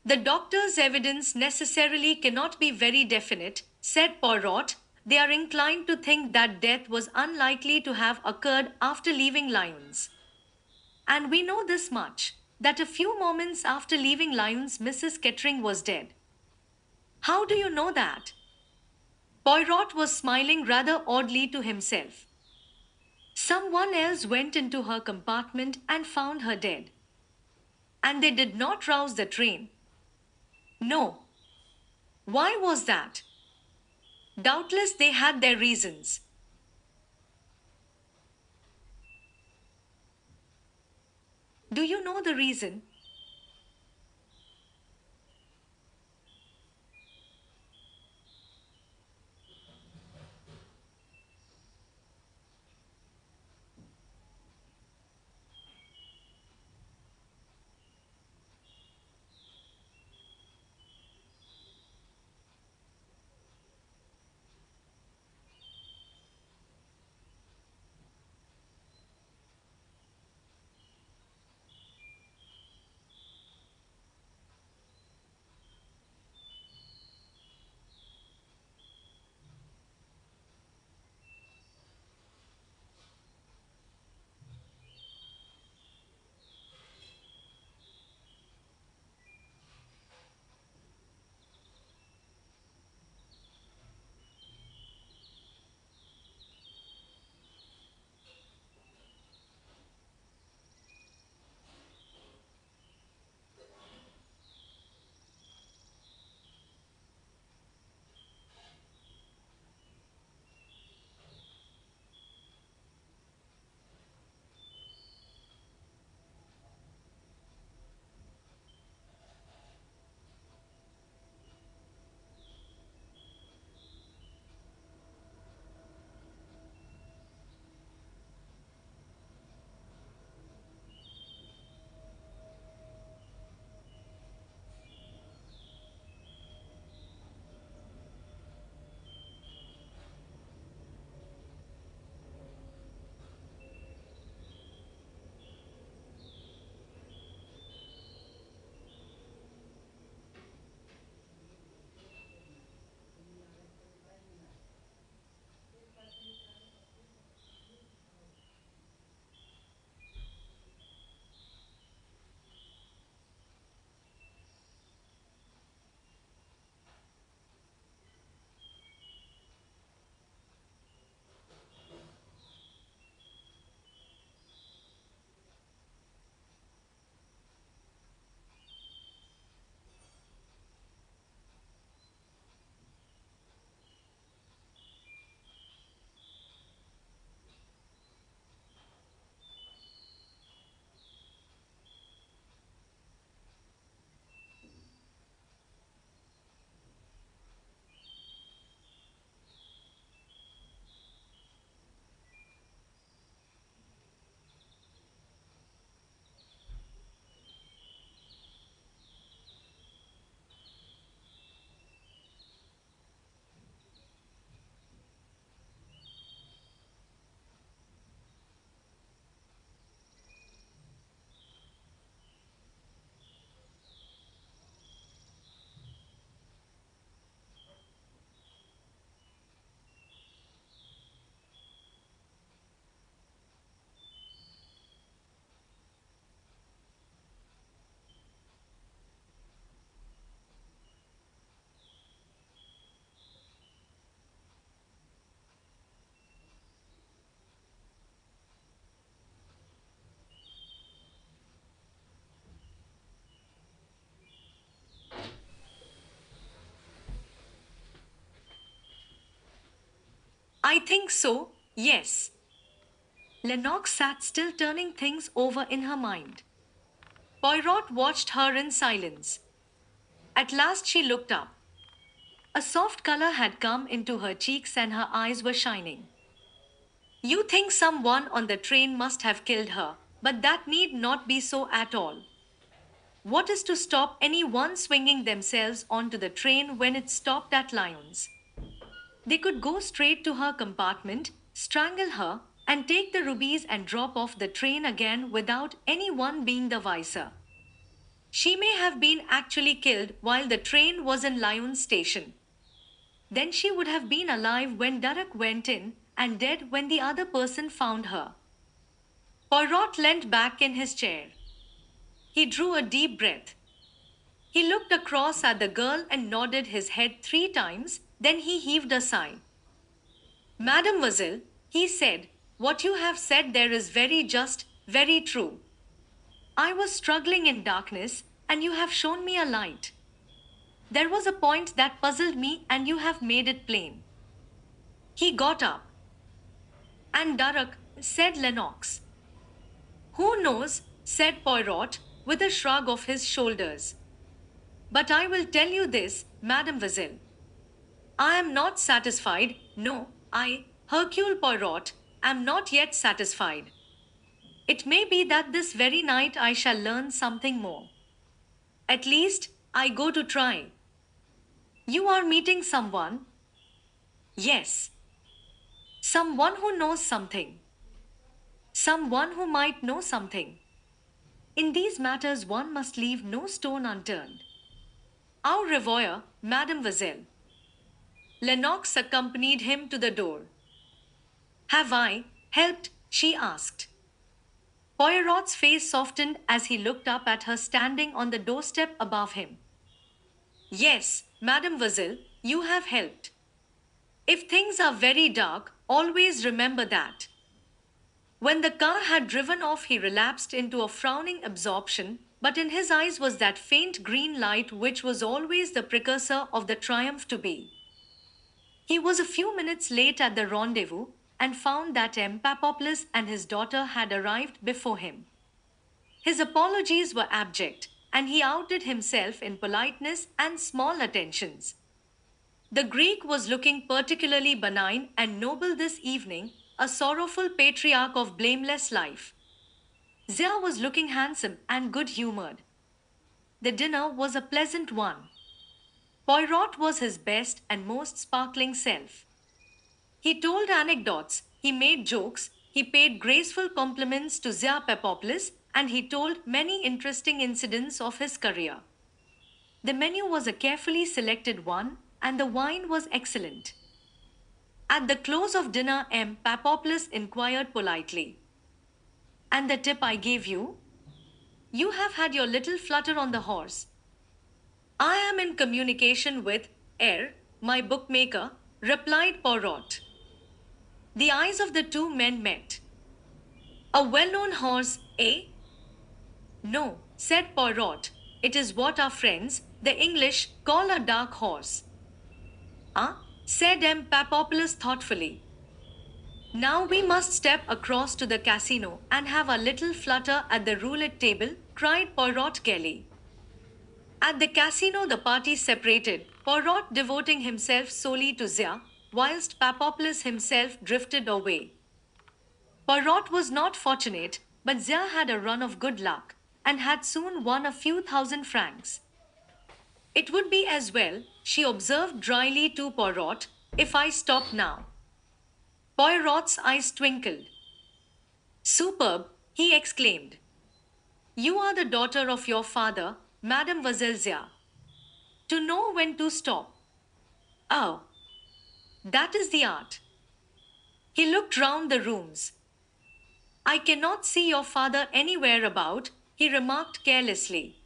The doctor's evidence necessarily cannot be very definite, said Poirot. They are inclined to think that death was unlikely to have occurred after leaving Lyons. And we know this much that a few moments after leaving Lyons, Mrs. Kettering was dead. How do you know that? Poirot was smiling rather oddly to himself. Someone else went into her compartment and found her dead. And they did not rouse the train. No. Why was that? Doubtless they had their reasons. Do you know the reason? I think so, yes. Lennox sat still turning things over in her mind. Poirot watched her in silence. At last she looked up. A soft color had come into her cheeks and her eyes were shining. You think someone on the train must have killed her, but that need not be so at all. What is to stop anyone swinging themselves onto the train when it stopped at Lyons? They could go straight to her compartment, strangle her, and take the rubies and drop off the train again without anyone being the wiser. She may have been actually killed while the train was in Lyons station. Then she would have been alive when Durrock went in and dead when the other person found her. Poirot leant back in his chair. He drew a deep breath. He looked across at the girl and nodded his head 3 times, then he heaved a sigh. Mademoiselle, he said, what you have said there is very just, very true. I was struggling in darkness, and you have shown me a light. There was a point that puzzled me, and you have made it plain. He got up. And Durrock, said Lennox. Who knows, said Poirot, with a shrug of his shoulders. But I will tell you this, mademoiselle. I am not satisfied, no, I, Hercule Poirot, am not yet satisfied. It may be that this very night I shall learn something more. At least, I go to try. You are meeting someone? Yes. Someone who knows something. Someone who might know something. In these matters one must leave no stone unturned. Au revoir, mademoiselle. Lennox accompanied him to the door. Have I helped? She asked. Poirot's face softened as he looked up at her standing on the doorstep above him. Yes, mademoiselle, you have helped. If things are very dark, always remember that. When the car had driven off, he relapsed into a frowning absorption, but in his eyes was that faint green light which was always the precursor of the triumph to be. He was a few minutes late at the rendezvous and found that M. Papopoulos and his daughter had arrived before him. His apologies were abject, and he outdid himself in politeness and small attentions. The Greek was looking particularly benign and noble this evening, a sorrowful patriarch of blameless life. Zia was looking handsome and good-humored. The dinner was a pleasant one. Poirot was his best and most sparkling self. He told anecdotes, he made jokes, he paid graceful compliments to Zia Papopoulos, and he told many interesting incidents of his career. The menu was a carefully selected one, and the wine was excellent. At the close of dinner, M. Papopoulos inquired politely, And the tip I gave you? You have had your little flutter on the horse. I am in communication with my bookmaker, replied Poirot. The eyes of the two men met. A well-known horse, eh? No, said Poirot. It is what our friends, the English, call a dark horse. Ah, said M. Papopoulos thoughtfully. Now we must step across to the casino and have a little flutter at the roulette table, cried Poirot gaily. At the casino the party separated, Poirot devoting himself solely to Zia, whilst Papopoulos himself drifted away. Poirot was not fortunate, but Zia had a run of good luck, and had soon won a few thousand francs. It would be as well, she observed dryly to Poirot, if I stop now. Poirot's eyes twinkled. Superb, he exclaimed. You are the daughter of your father, Mademoiselle Zia. To know when to stop. Oh, that is the art. He looked round the rooms. I cannot see your father anywhere about, he remarked carelessly.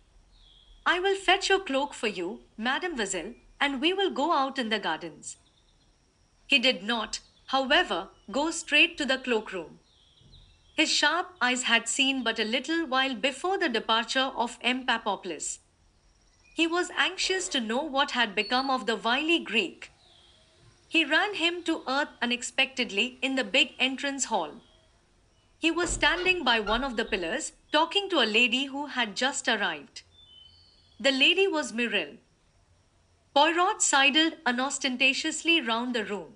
I will fetch your cloak for you, mademoiselle, and we will go out in the gardens. He did not, however, go straight to the cloakroom. His sharp eyes had seen but a little while before the departure of M. Papopoulos. He was anxious to know what had become of the wily Greek. He ran him to earth unexpectedly in the big entrance hall. He was standing by one of the pillars, talking to a lady who had just arrived. The lady was Mirelle. Poirot sidled unostentatiously round the room.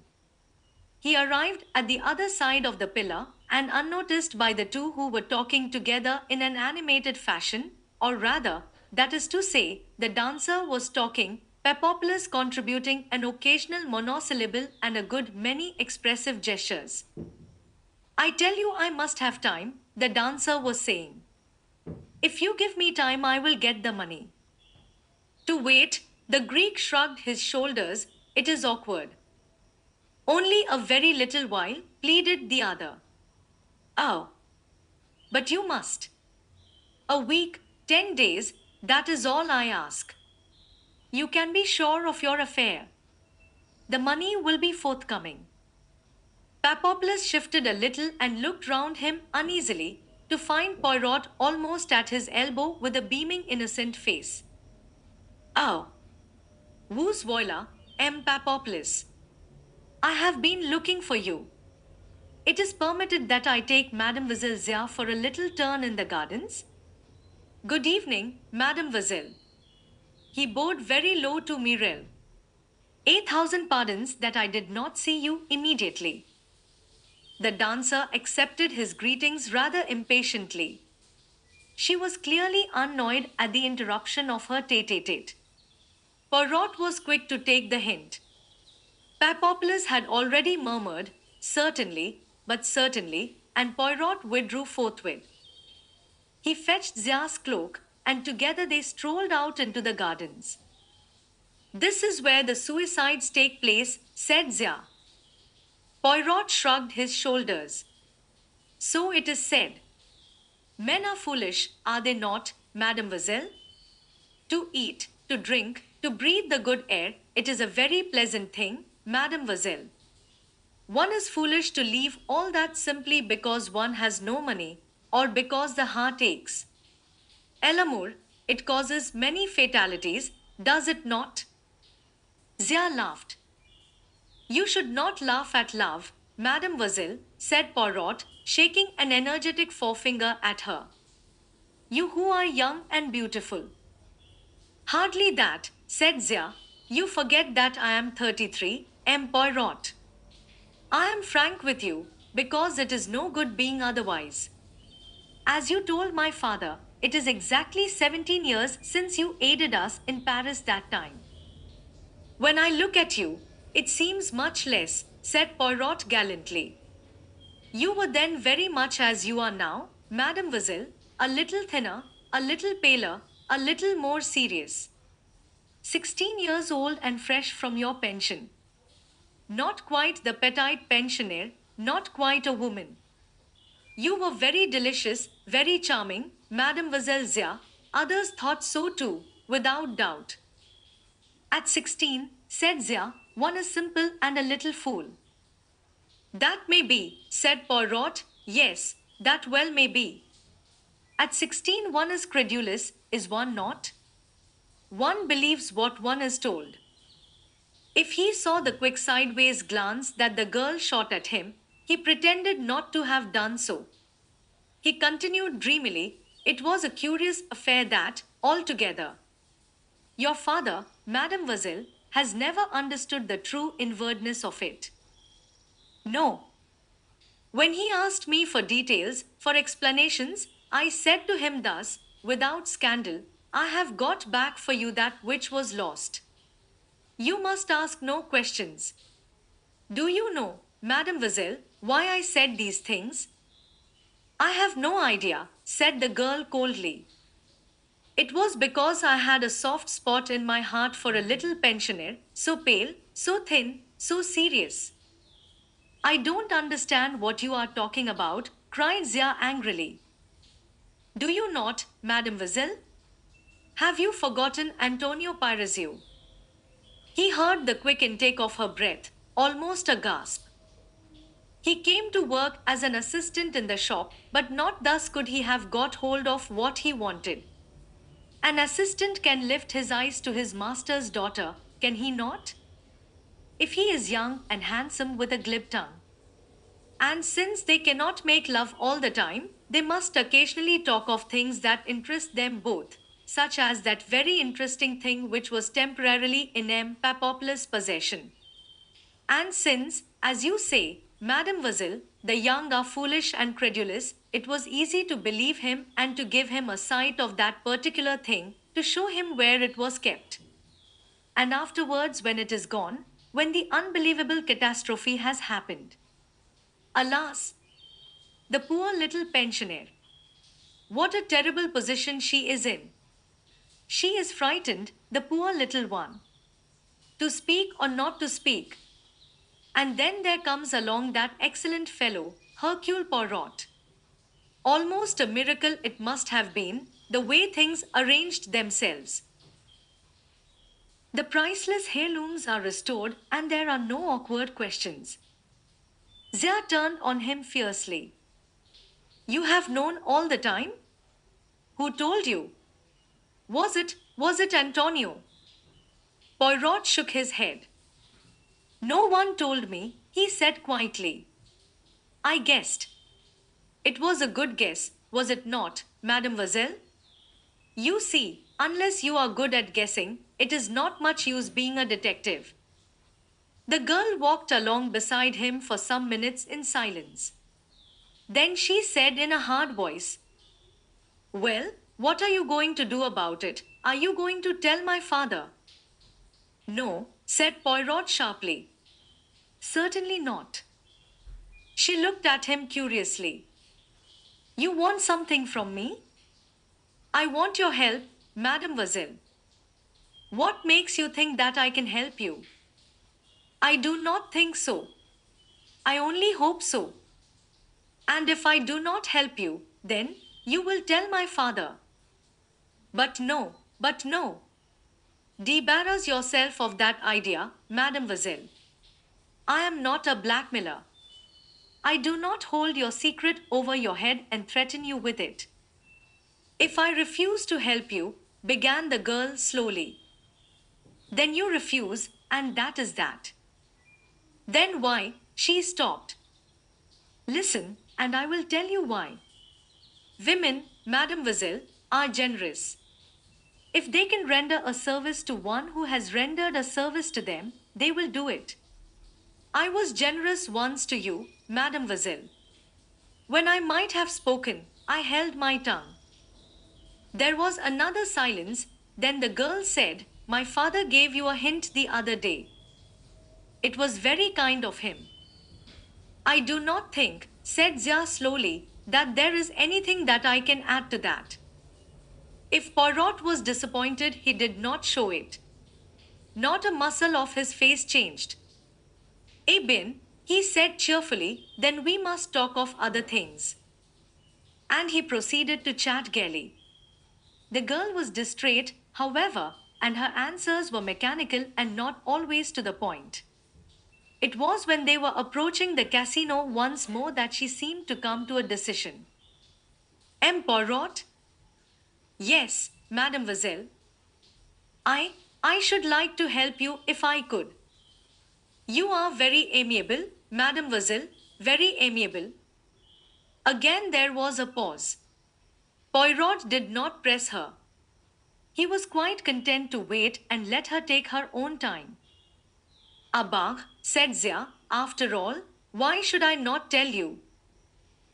He arrived at the other side of the pillar, and unnoticed by the two who were talking together in an animated fashion, or rather, that is to say, the dancer was talking, Pepopoulos contributing an occasional monosyllable and a good many expressive gestures. I tell you, I must have time, the dancer was saying. If you give me time, I will get the money. To wait, the Greek shrugged his shoulders. It is awkward. Only a very little while, pleaded the other. Oh, but you must. A week, 10 days, that is all I ask. You can be sure of your affair. The money will be forthcoming. Papopoulos shifted a little and looked round him uneasily to find Poirot almost at his elbow with a beaming innocent face. Oh, vous voilà, M. Papopoulos. I have been looking for you. It is permitted that I take Mademoiselle Zia for a little turn in the gardens? Good evening, Mademoiselle. He bowed very low to Mirelle. 8,000 pardons that I did not see you immediately. The dancer accepted his greetings rather impatiently. She was clearly annoyed at the interruption of her tete-a-tete. Poirot was quick to take the hint. Papopoulos had already murmured, certainly, but certainly, and Poirot withdrew forthwith. He fetched Zia's cloak, and together they strolled out into the gardens. This is where the suicides take place, said Zia. Poirot shrugged his shoulders. So it is said. Men are foolish, are they not, mademoiselle? To eat, to drink, to breathe the good air, it is a very pleasant thing, mademoiselle. One is foolish to leave all that simply because one has no money, or because the heart aches. L'amour, it causes many fatalities, does it not? Zia laughed. You should not laugh at love, mademoiselle, said Poirot, shaking an energetic forefinger at her. You who are young and beautiful. Hardly that, said Zia. You forget that I am 33, M. Poirot. I am frank with you, because it is no good being otherwise. As you told my father, it is exactly 17 years since you aided us in Paris that time. When I look at you, it seems much less, said Poirot gallantly. You were then very much as you are now, mademoiselle, a little thinner, a little paler, a little more serious. 16 years old and fresh from your pension. Not quite the petite pensioner, not quite a woman. You were very delicious, very charming, Mademoiselle Zia. Others thought so too, without doubt. At 16, said Zia, one is simple and a little fool. That may be, said Poirot. Yes, that well may be. At 16 one is credulous, is one not? One believes what one is told. If he saw the quick sideways glance that the girl shot at him, he pretended not to have done so. He continued dreamily, it was a curious affair that, altogether. Your father, mademoiselle, has never understood the true inwardness of it. No. When he asked me for details, for explanations, I said to him thus, without scandal, I have got back for you that which was lost. You must ask no questions. Do you know, mademoiselle, why I said these things? I have no idea, said the girl coldly. It was because I had a soft spot in my heart for a little pensioner, so pale, so thin, so serious. I don't understand what you are talking about, cried Zia angrily. Do you not, mademoiselle? Have you forgotten Antonio Pirazio? He heard the quick intake of her breath, almost a gasp. He came to work as an assistant in the shop, but not thus could he have got hold of what he wanted. An assistant can lift his eyes to his master's daughter, can he not? If he is young and handsome with a glib tongue. And since they cannot make love all the time, they must occasionally talk of things that interest them both, such as that very interesting thing which was temporarily in M. Papopoulos' possession. And since, as you say, mademoiselle, the young are foolish and credulous, it was easy to believe him and to give him a sight of that particular thing, to show him where it was kept. And afterwards, when it is gone, when the unbelievable catastrophe has happened. Alas, the poor little pensioner. What a terrible position she is in. She is frightened, the poor little one. To speak or not to speak. And then there comes along that excellent fellow, Hercule Poirot. Almost a miracle it must have been, the way things arranged themselves. The priceless heirlooms are restored, and there are no awkward questions. Zia turned on him fiercely. You have known all the time? Who told you? Was it Antonio? Poirot shook his head. No one told me, he said quietly. I guessed. It was a good guess, was it not, mademoiselle? You see, unless you are good at guessing, it is not much use being a detective. The girl walked along beside him for some minutes in silence. Then she said in a hard voice, well, what are you going to do about it? Are you going to tell my father? No, said Poirot sharply. Certainly not. She looked at him curiously. You want something from me? I want your help, mademoiselle. What makes you think that I can help you? I do not think so. I only hope so. And if I do not help you, then you will tell my father. But no. Debarrass yourself of that idea, mademoiselle. I am not a blackmailer. I do not hold your secret over your head and threaten you with it. If I refuse to help you, began the girl slowly. Then you refuse, and that is that. Then why? She stopped. Listen, and I will tell you why. Women, mademoiselle, are generous. If they can render a service to one who has rendered a service to them, they will do it. I was generous once to you, mademoiselle. When I might have spoken, I held my tongue. There was another silence, then the girl said, my father gave you a hint the other day. It was very kind of him. I do not think, said Zia slowly, that there is anything that I can add to that. If Poirot was disappointed, he did not show it. Not a muscle of his face changed. Eh bien, he said cheerfully, then we must talk of other things. And he proceeded to chat gaily. The girl was distrait, however, and her answers were mechanical and not always to the point. It was when they were approaching the casino once more that she seemed to come to a decision. M. Poirot? Yes, mademoiselle. I should like to help you if I could. You are very amiable, mademoiselle, very amiable. Again there was a pause. Poirot did not press her. He was quite content to wait and let her take her own time. Abag, said Zia, after all, why should I not tell you?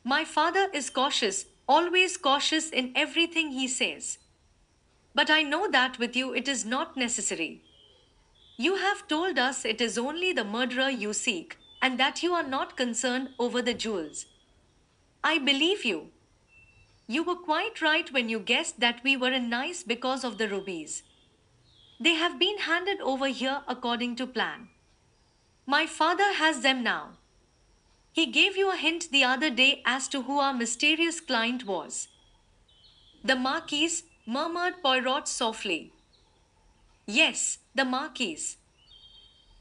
My father is cautious, always cautious in everything he says. But I know that with you it is not necessary. You have told us it is only the murderer you seek, and that you are not concerned over the jewels. I believe you. You were quite right when you guessed that we were in Nice because of the rubies. They have been handed over here according to plan. My father has them now. He gave you a hint the other day as to who our mysterious client was. The Marquise, murmured Poirot softly. Yes, the Marquise.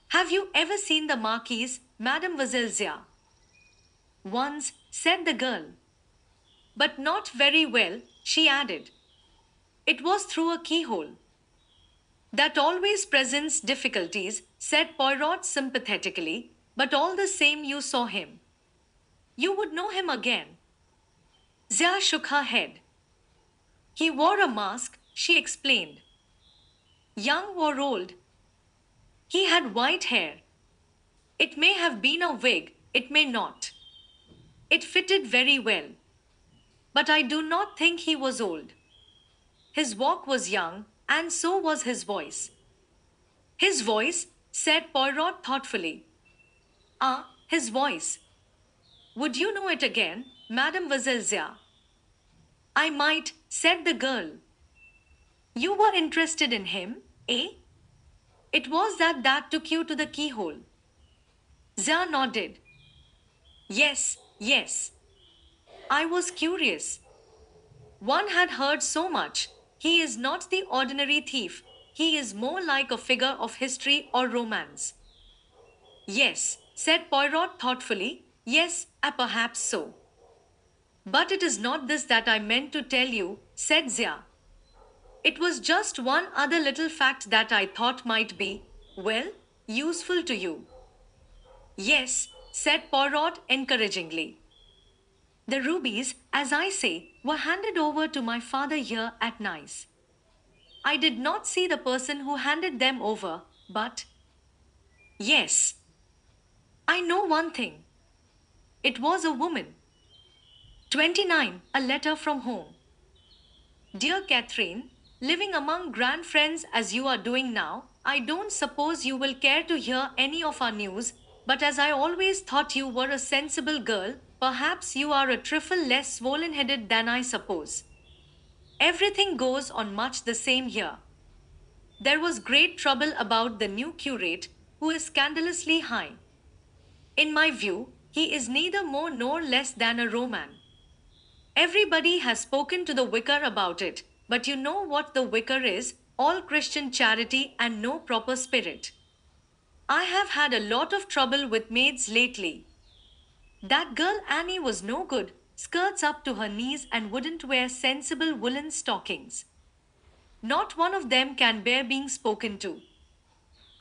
Have you ever seen the Marquise, Mademoiselle Zia? Once, said the girl. But not very well, she added. It was through a keyhole. That always presents difficulties, said Poirot sympathetically, but all the same you saw him. You would know him again. Zia shook her head. He wore a mask, she explained. Young or old? He had white hair. It may have been a wig, it may not. It fitted very well. But I do not think he was old. His walk was young, and so was his voice. His voice, said Poirot thoughtfully. Ah, his voice. Would you know it again, Mademoiselle Zia? I might, said the girl. You were interested in him, eh? It was that took you to the keyhole. Zia nodded. Yes, yes. I was curious. One had heard so much. He is not the ordinary thief. He is more like a figure of history or romance. Yes, said Poirot thoughtfully. Yes, perhaps so. But it is not this that I meant to tell you, said Zia. It was just one other little fact that I thought might be, well, useful to you. Yes, said Poirot encouragingly. The rubies, as I say, were handed over to my father here at Nice. I did not see the person who handed them over, but yes, I know one thing. It was a woman. 29, a letter from home. Dear Catherine, living among grand friends as you are doing now, I don't suppose you will care to hear any of our news, but as I always thought you were a sensible girl, perhaps you are a trifle less swollen headed than I suppose. Everything goes on much the same here. There was great trouble about the new curate, who is scandalously high. In my view, he is neither more nor less than a Roman. Everybody has spoken to the vicar about it, but you know what the vicar is, all Christian charity and no proper spirit. I have had a lot of trouble with maids lately. That girl Annie was no good, skirts up to her knees and wouldn't wear sensible woolen stockings. Not one of them can bear being spoken to.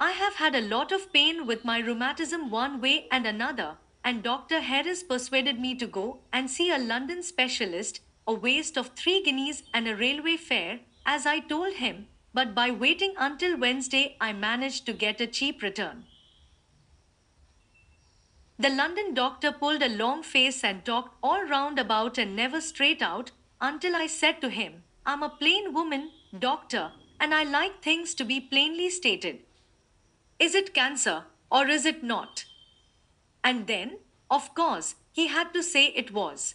I have had a lot of pain with my rheumatism one way and another, and Dr. Harris persuaded me to go and see a London specialist, a waste of 3 guineas and a railway fare, as I told him, but by waiting until Wednesday I managed to get a cheap return. The London doctor pulled a long face and talked all round about and never straight out, until I said to him, I'm a plain woman, doctor, and I like things to be plainly stated. Is it cancer, or is it not? And then, of course, he had to say it was.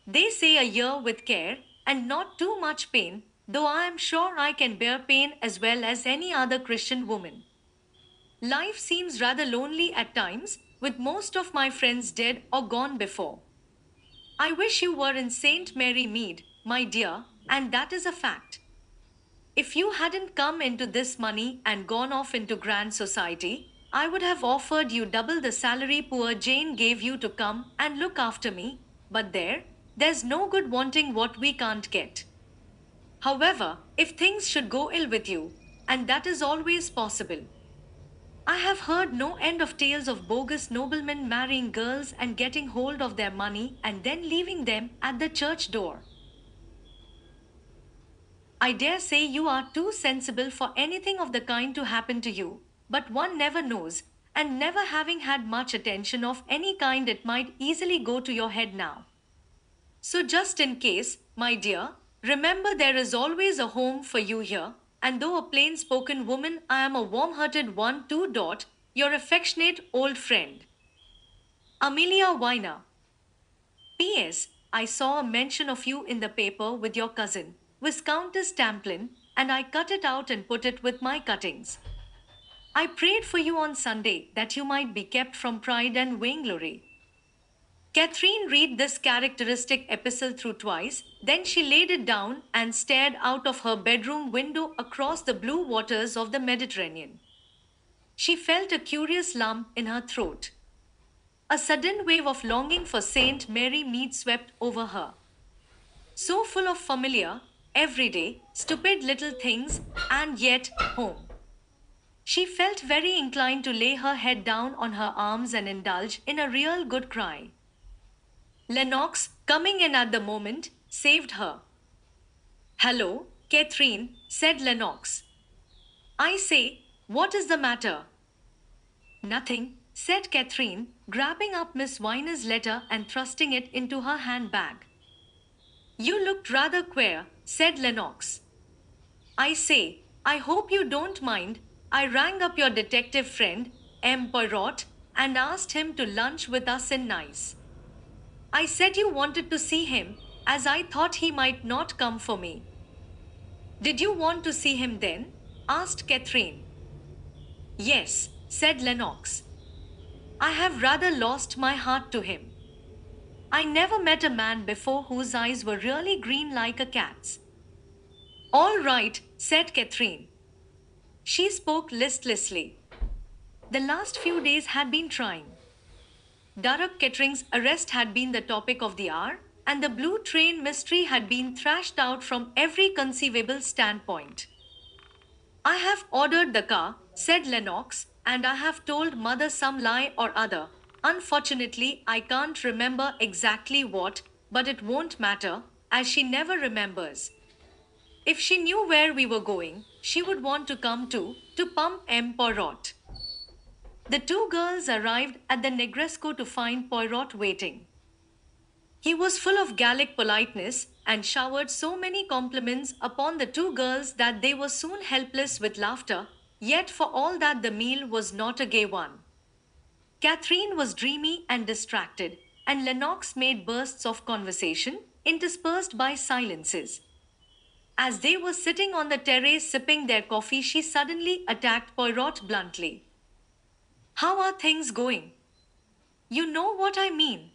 They say a year with care, and not too much pain, though I am sure I can bear pain as well as any other Christian woman. Life seems rather lonely at times, with most of my friends dead or gone before. I wish you were in St. Mary Mead, my dear, and that is a fact. If you hadn't come into this money and gone off into grand society, I would have offered you double the salary poor Jane gave you to come and look after me, but there's no good wanting what we can't get. However, if things should go ill with you, and that is always possible, I have heard no end of tales of bogus noblemen marrying girls and getting hold of their money and then leaving them at the church door. I dare say you are too sensible for anything of the kind to happen to you, but one never knows, and never having had much attention of any kind, it might easily go to your head now. So, just in case, my dear, remember there is always a home for you here, and though a plain spoken woman, I am a warm hearted one too. Your affectionate old friend, Amelia Weiner. P.S. I saw a mention of you in the paper with your cousin, Viscountess Tamplin, and I cut it out and put it with my cuttings. I prayed for you on Sunday that you might be kept from pride and vainglory. Catherine read this characteristic epistle through twice, then she laid it down and stared out of her bedroom window across the blue waters of the Mediterranean. She felt a curious lump in her throat. A sudden wave of longing for St. Mary Mead swept over her. So full of familiar, everyday, stupid little things, and yet home. She felt very inclined to lay her head down on her arms and indulge in a real good cry. Lennox, coming in at the moment, saved her. Hello, Catherine, said Lennox. I say, what is the matter? Nothing, said Catherine, grabbing up Miss Weiner's letter and thrusting it into her handbag. You looked rather queer, said Lennox. I say, I hope you don't mind, I rang up your detective friend, Poirot, and asked him to lunch with us in Nice. I said you wanted to see him, as I thought he might not come for me. Did you want to see him then? Asked Catherine. Yes, said Lennox. I have rather lost my heart to him. I never met a man before whose eyes were really green like a cat's. All right, said Catherine. She spoke listlessly. The last few days had been trying. Darragh Kettering's arrest had been the topic of the hour, and the blue train mystery had been thrashed out from every conceivable standpoint. I have ordered the car, said Lennox, and I have told Mother some lie or other. Unfortunately, I can't remember exactly what, but it won't matter, as she never remembers. If she knew where we were going, she would want to come too, to pump Poirot. The two girls arrived at the Negresco to find Poirot waiting. He was full of Gallic politeness and showered so many compliments upon the two girls that they were soon helpless with laughter, yet for all that the meal was not a gay one. Catherine was dreamy and distracted, and Lennox made bursts of conversation, interspersed by silences. As they were sitting on the terrace sipping their coffee, she suddenly attacked Poirot bluntly. How are things going? You know what I mean.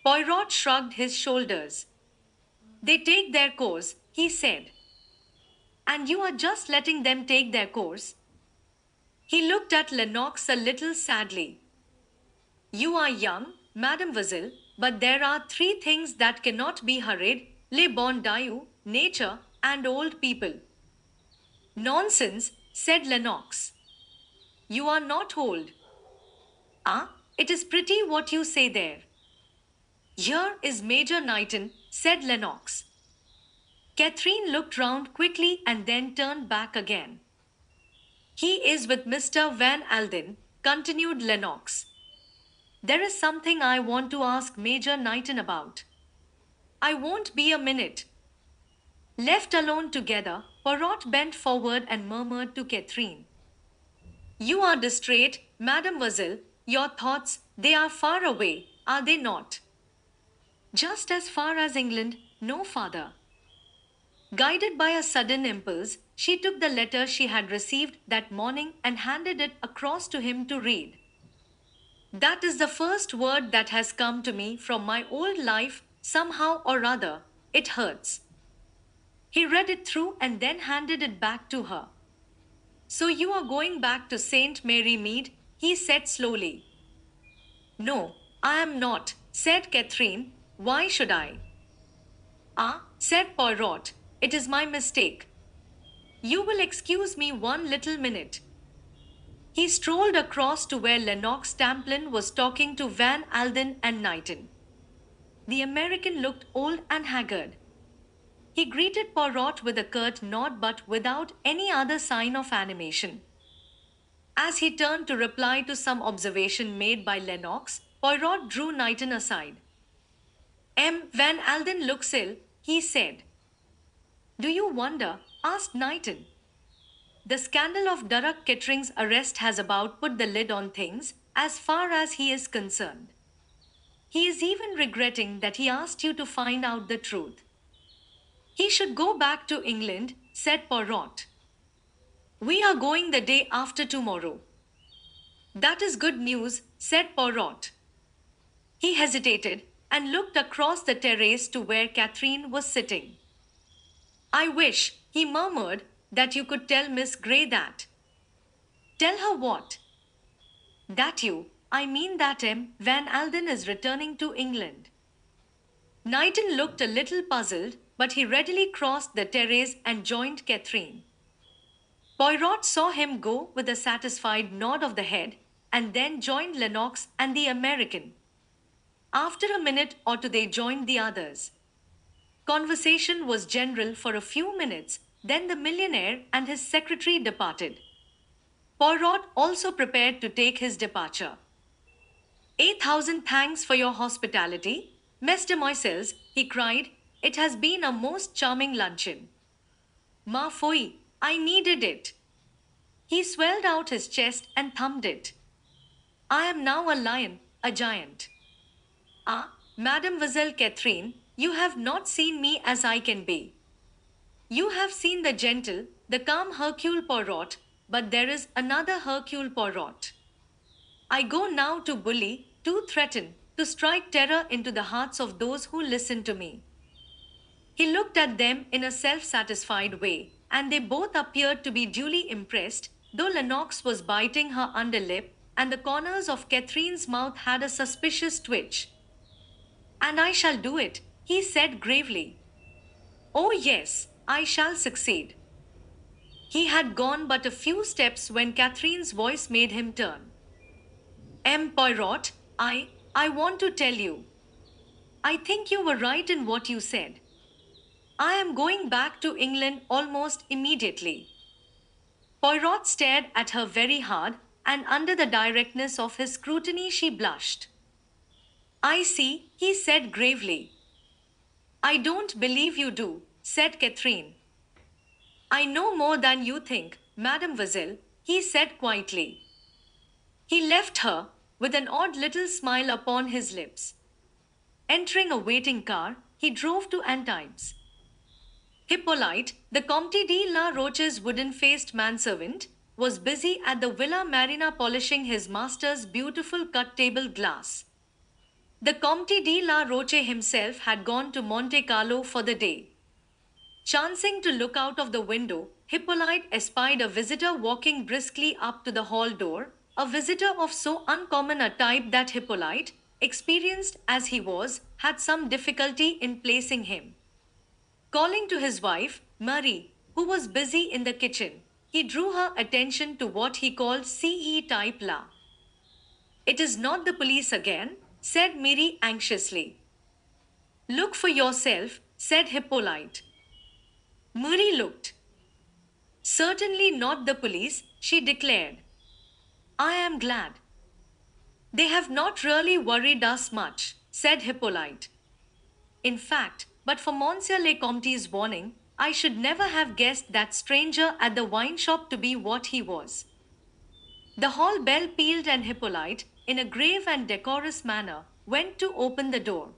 Poirot shrugged his shoulders. They take their course, he said. And you are just letting them take their course? He looked at Lennox a little sadly. You are young, mademoiselle, but there are three things that cannot be hurried: le bon Dieu, nature, and old people. Nonsense, said Lennox. You are not old. Ah, it is pretty what you say there. Here is Major Knighton, said Lennox. Catherine looked round quickly and then turned back again. He is with Mr. Van Alden, continued Lennox. There is something I want to ask Major Knighton about. I won't be a minute. Left alone together, Poirot bent forward and murmured to Catherine. You are distraught, mademoiselle. Your thoughts, they are far away, are they not? Just as far as England, no farther. Guided by a sudden impulse, she took the letter she had received that morning and handed it across to him to read. That is the first word that has come to me from my old life, somehow or other. It hurts. He read it through and then handed it back to her. So you are going back to St. Mary Mead, he said slowly. No, I am not, said Catherine. Why should I? Ah, said Poirot, it is my mistake. You will excuse me one little minute. He strolled across to where Lennox Tamplin was talking to Van Alden and Knighton. The American looked old and haggard. He greeted Poirot with a curt nod but without any other sign of animation. As he turned to reply to some observation made by Lennox, Poirot drew Knighton aside. Van Alden looks ill, he said. Do you wonder? Asked Knighton. The scandal of Darragh Kettering's arrest has about put the lid on things, as far as he is concerned. He is even regretting that he asked you to find out the truth. He should go back to England, said Poirot. We are going the day after tomorrow. That is good news, said Poirot. He hesitated and looked across the terrace to where Catherine was sitting. I wish, he murmured, that you could tell Miss Grey that. Tell her what? That I mean that Van Alden is returning to England. Knighton looked a little puzzled, but he readily crossed the terrace and joined Catherine. Poirot saw him go with a satisfied nod of the head, and then joined Lennox and the American. After a minute or two they joined the others. Conversation was general for a few minutes, then the millionaire and his secretary departed. Poirot also prepared to take his departure. 8,000 thanks for your hospitality, mesdemoiselles, he cried. It has been a most charming luncheon. Ma foi, I needed it. He swelled out his chest and thumped it. I am now a lion, a giant. Ah, Mademoiselle Catherine, you have not seen me as I can be. You have seen the gentle, the calm Hercule Poirot, but there is another Hercule Poirot. I go now to bully, to threaten, to strike terror into the hearts of those who listen to me. He looked at them in a self satisfied way, and they both appeared to be duly impressed, though Lennox was biting her underlip, and the corners of Catherine's mouth had a suspicious twitch. And I shall do it, he said gravely. Oh, yes, I shall succeed. He had gone but a few steps when Catherine's voice made him turn. Poirot, I want to tell you. I think you were right in what you said. I am going back to England almost immediately. Poirot stared at her very hard, and under the directness of his scrutiny she blushed. I see, he said gravely. I don't believe you do, said Catherine. I know more than you think, mademoiselle, he said quietly. He left her, with an odd little smile upon his lips. Entering a waiting car, he drove to Antibes. Hippolyte, the Comte de la Roche's wooden-faced manservant, was busy at the Villa Marina polishing his master's beautiful cut-table glass. The Comte de la Roche himself had gone to Monte Carlo for the day. Chancing to look out of the window, Hippolyte espied a visitor walking briskly up to the hall door, a visitor of so uncommon a type that Hippolyte, experienced as he was, had some difficulty in placing him. Calling to his wife, Marie, who was busy in the kitchen, he drew her attention to what he called CE type la. It is not the police again, said Marie anxiously. Look for yourself, said Hippolyte. Marie looked. Certainly not the police, she declared. I am glad. They have not really worried us much, said Hippolyte. In fact, but for Monsieur le Comte's warning, I should never have guessed that stranger at the wine shop to be what he was. The hall bell pealed and Hippolyte, in a grave and decorous manner, went to open the door.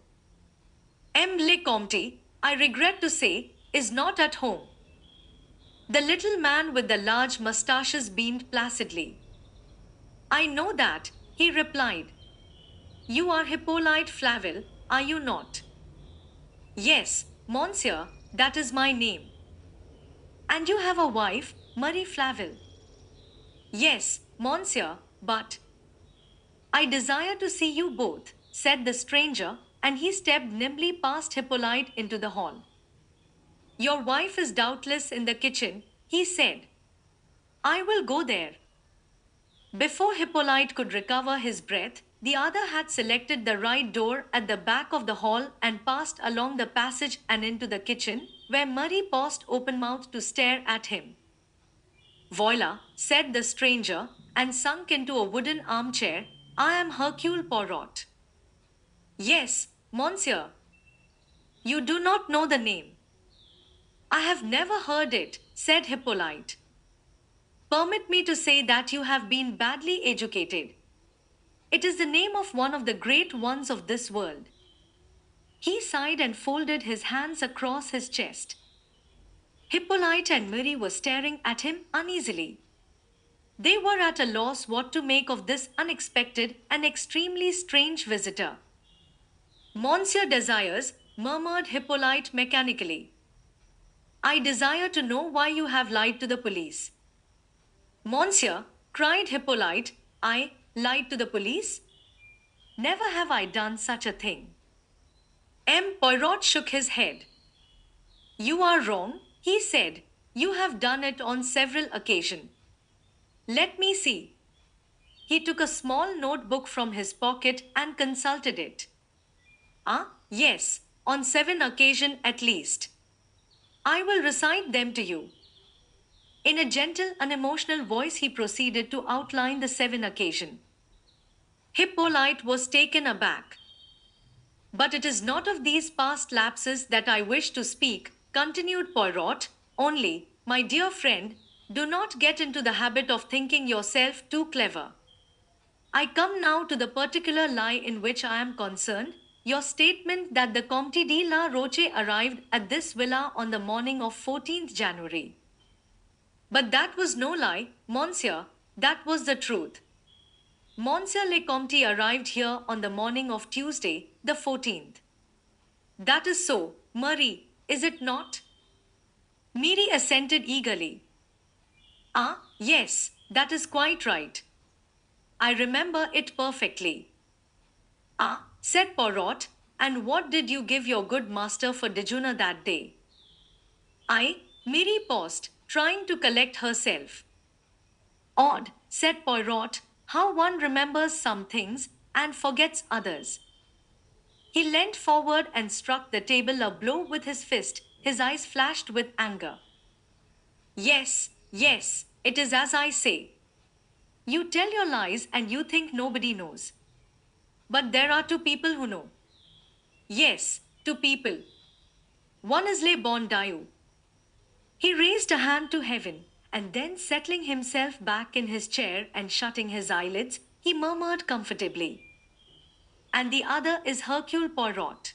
Le Comte, I regret to say, is not at home. The little man with the large moustaches beamed placidly. I know that, he replied. You are Hippolyte Flaville, are you not? Yes, monsieur, that is my name. And you have a wife, Marie Flaville? Yes, monsieur, but... I desire to see you both, said the stranger, and he stepped nimbly past Hippolyte into the hall. Your wife is doubtless in the kitchen, he said. I will go there. Before Hippolyte could recover his breath, the other had selected the right door at the back of the hall and passed along the passage and into the kitchen, where Marie paused open-mouthed to stare at him. Voila, said the stranger, and sunk into a wooden armchair, I am Hercule Poirot. Yes, monsieur. You do not know the name. I have never heard it, said Hippolyte. Permit me to say that you have been badly educated. It is the name of one of the great ones of this world. He sighed and folded his hands across his chest. Hippolyte and Marie were staring at him uneasily. They were at a loss what to make of this unexpected and extremely strange visitor. Monsieur desires, murmured Hippolyte mechanically. I desire to know why you have lied to the police. Monsieur, cried Hippolyte, I lied to the police? Never have I done such a thing. Poirot shook his head. You are wrong, he said. You have done it on several occasions. Let me see. He took a small notebook from his pocket and consulted it. Yes, on 7 occasions at least. I will recite them to you. In a gentle, unemotional voice, he proceeded to outline the 7 occasions. Hippolyte was taken aback. But it is not of these past lapses that I wish to speak, continued Poirot, only, my dear friend, Do not get into the habit of thinking yourself too clever. I come now to the particular lie in which I am concerned. Your statement that the Comte de la Roche arrived at this villa on the morning of 14th January. But that was no lie, Monsieur, that was the truth. Monsieur le Comte arrived here on the morning of Tuesday, the 14th. That is so, Marie, is it not? Mary assented eagerly. Ah, yes, that is quite right. I remember it perfectly. Ah, said Poirot, and what did you give your good master for dejeuner that day? Mary paused, trying to collect herself. Odd, said Poirot, how one remembers some things and forgets others. He leant forward and struck the table a blow with his fist. His eyes flashed with anger. Yes, yes, it is as I say. You tell your lies and you think nobody knows. But there are two people who know. Yes, two people. One is Le Bon Dieu. He raised a hand to heaven, and then settling himself back in his chair and shutting his eyelids, he murmured comfortably. And the other is Hercule Poirot.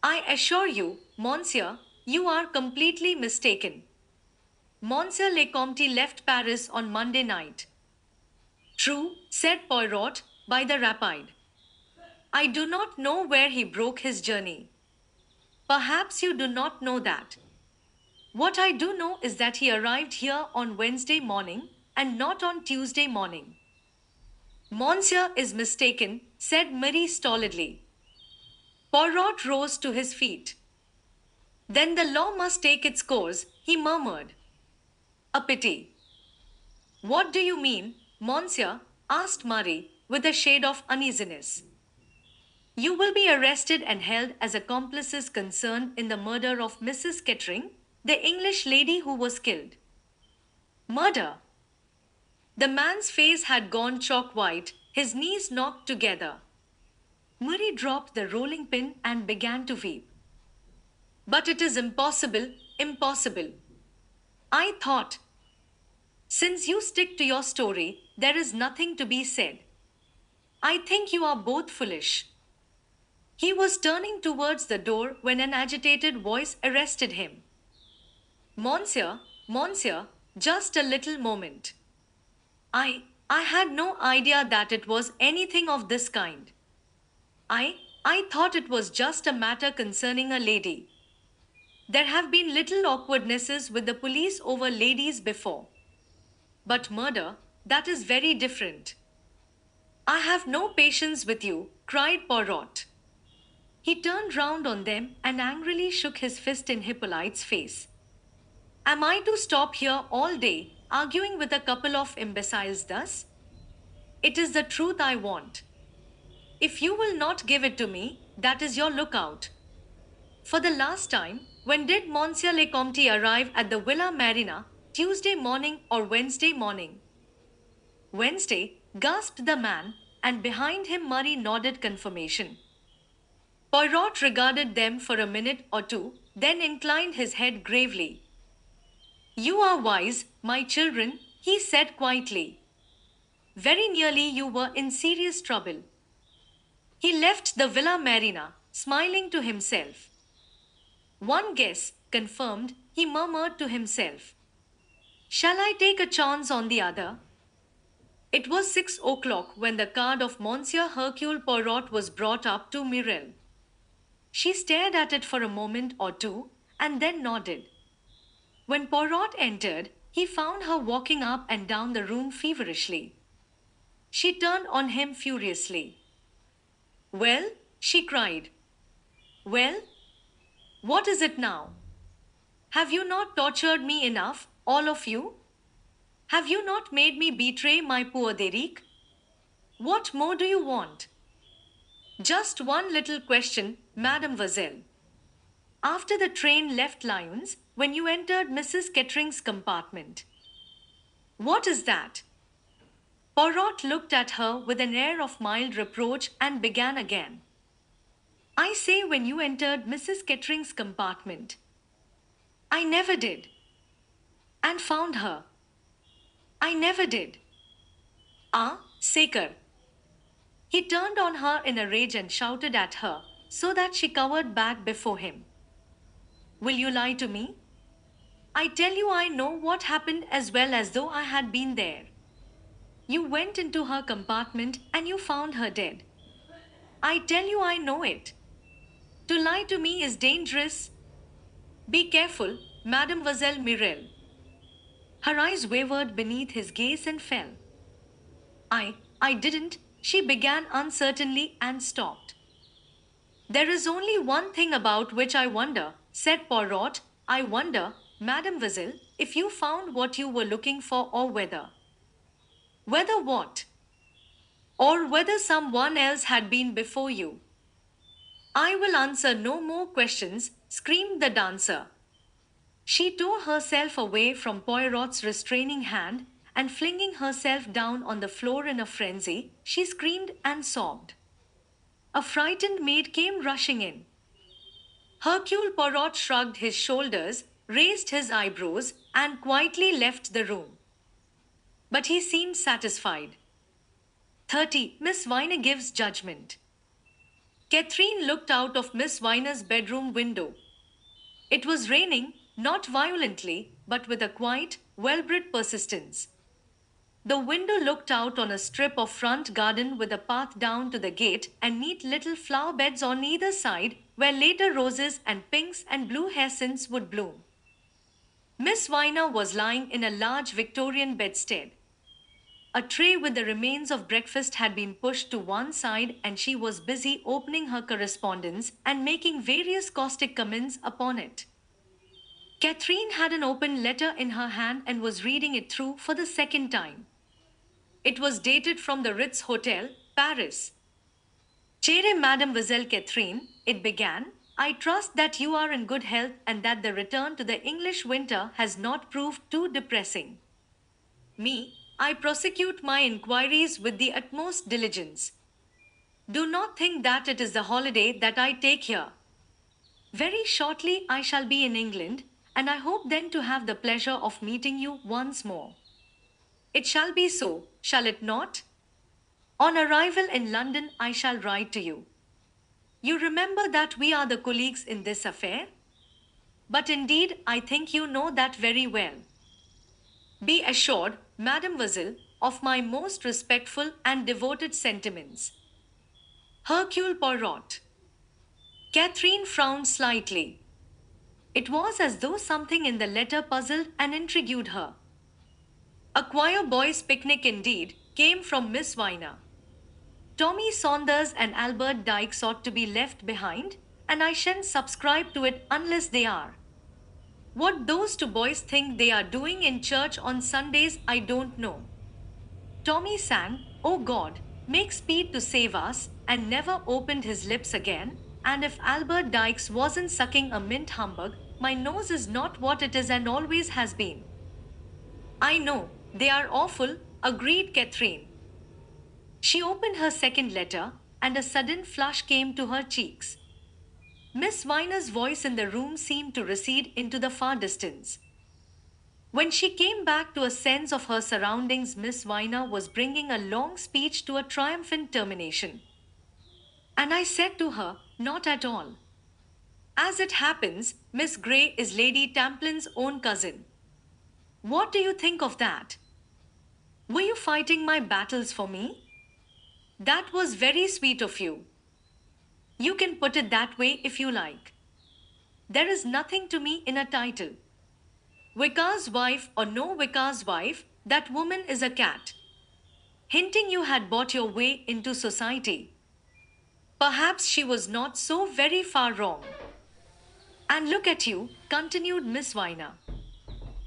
I assure you, Monsieur, you are completely mistaken. Monsieur le Comte left Paris on Monday night. True, said Poirot, by the rapide. I do not know where he broke his journey. Perhaps you do not know that. What I do know is that he arrived here on Wednesday morning and not on Tuesday morning. Monsieur is mistaken, said Marie stolidly. Poirot rose to his feet. Then the law must take its course, he murmured. A pity. What do you mean, Monsieur? Asked Marie, with a shade of uneasiness. You will be arrested and held as accomplices concerned in the murder of Mrs. Kettering, the English lady who was killed. Murder. The man's face had gone chalk white, his knees knocked together. Marie dropped the rolling pin and began to weep. But it is impossible, impossible. I thought. Since you stick to your story, there is nothing to be said. I think you are both foolish. He was turning towards the door when an agitated voice arrested him. Monsieur, Monsieur, just a little moment. I had no idea that it was anything of this kind. I thought it was just a matter concerning a lady. There have been little awkwardnesses with the police over ladies before. But murder, that is very different. I have no patience with you, cried Poirot. He turned round on them and angrily shook his fist in Hippolyte's face. Am I to stop here all day, arguing with a couple of imbeciles thus? It is the truth I want. If you will not give it to me, that is your lookout. For the last time, when did Monsieur le Comte arrive at the Villa Marina, Tuesday morning or Wednesday morning? Wednesday, gasped the man, and behind him Murray nodded confirmation. Poirot regarded them for a minute or two, then inclined his head gravely. You are wise, my children, he said quietly. Very nearly you were in serious trouble. He left the Villa Marina, smiling to himself. One guess, confirmed, he murmured to himself. Shall I take a chance on the other? It was 6 o'clock when the card of Monsieur Hercule Poirot was brought up to Mirelle. She stared at it for a moment or two, and then nodded. When Poirot entered, he found her walking up and down the room feverishly. She turned on him furiously. Well, she cried. Well? What is it now? Have you not tortured me enough, all of you? Have you not made me betray my poor Derrick? What more do you want? Just one little question, Mademoiselle. After the train left Lyons, when you entered Mrs. Kettering's compartment. What is that? Poirot looked at her with an air of mild reproach and began again. I say when you entered Mrs. Kettering's compartment. I never did. And found her. I never did. Ah, Saker. He turned on her in a rage and shouted at her, so that she cowered back before him. Will you lie to me? I tell you I know what happened as well as though I had been there. You went into her compartment and you found her dead. I tell you I know it. To lie to me is dangerous. Be careful, Mademoiselle Mirelle. Her eyes wavered beneath his gaze and fell. I didn't, she began uncertainly and stopped. There is only one thing about which I wonder, said Poirot. I wonder, Mademoiselle, if you found what you were looking for or whether. Whether what? Or whether someone else had been before you. I will answer no more questions, screamed the dancer. She tore herself away from Poirot's restraining hand, and flinging herself down on the floor in a frenzy, she screamed and sobbed. A frightened maid came rushing in. Hercule Poirot shrugged his shoulders, raised his eyebrows, and quietly left the room. But he seemed satisfied. 30. Miss Viner gives judgment. Catherine looked out of Miss Viner's bedroom window. It was raining, not violently, but with a quiet, well-bred persistence. The window looked out on a strip of front garden with a path down to the gate and neat little flower beds on either side, where later roses and pinks and blue hyacinths would bloom. Miss Viner was lying in a large Victorian bedstead. A tray with the remains of breakfast had been pushed to one side, and she was busy opening her correspondence and making various caustic comments upon it. Catherine had an open letter in her hand and was reading it through for the second time. It was dated from the Ritz Hotel, Paris. Chere Mademoiselle Catherine, it began, I trust that you are in good health and that the return to the English winter has not proved too depressing. I prosecute my inquiries with the utmost diligence. Do not think that it is the holiday that I take here. Very shortly I shall be in England, and I hope then to have the pleasure of meeting you once more. It shall be so, shall it not? On arrival in London I shall write to you. You remember that we are the colleagues in this affair? But indeed I think you know that very well. Be assured, Mademoiselle, of my most respectful and devoted sentiments. Hercule Poirot. Catherine frowned slightly. It was as though something in the letter puzzled and intrigued her. A choir boys' picnic indeed came from Miss Viner. Tommy Saunders and Albert Dykes ought to be left behind, and I shan't subscribe to it unless they are. What those two boys think they are doing in church on Sundays, I don't know. Tommy sang, "Oh God, make speed to save us," and never opened his lips again, and if Albert Dykes wasn't sucking a mint humbug, my nose is not what it is and always has been. I know, they are awful, agreed Catherine. She opened her second letter, and a sudden flush came to her cheeks. Miss Viner's voice in the room seemed to recede into the far distance. When she came back to a sense of her surroundings, Miss Viner was bringing a long speech to a triumphant termination. And I said to her, not at all. As it happens, Miss Grey is Lady Tamplin's own cousin. What do you think of that? Were you fighting my battles for me? That was very sweet of you. You can put it that way if you like. There is nothing to me in a title. Vicar's wife or no vicar's wife, that woman is a cat. Hinting you had bought your way into society. Perhaps she was not so very far wrong. And look at you, continued Miss Viner.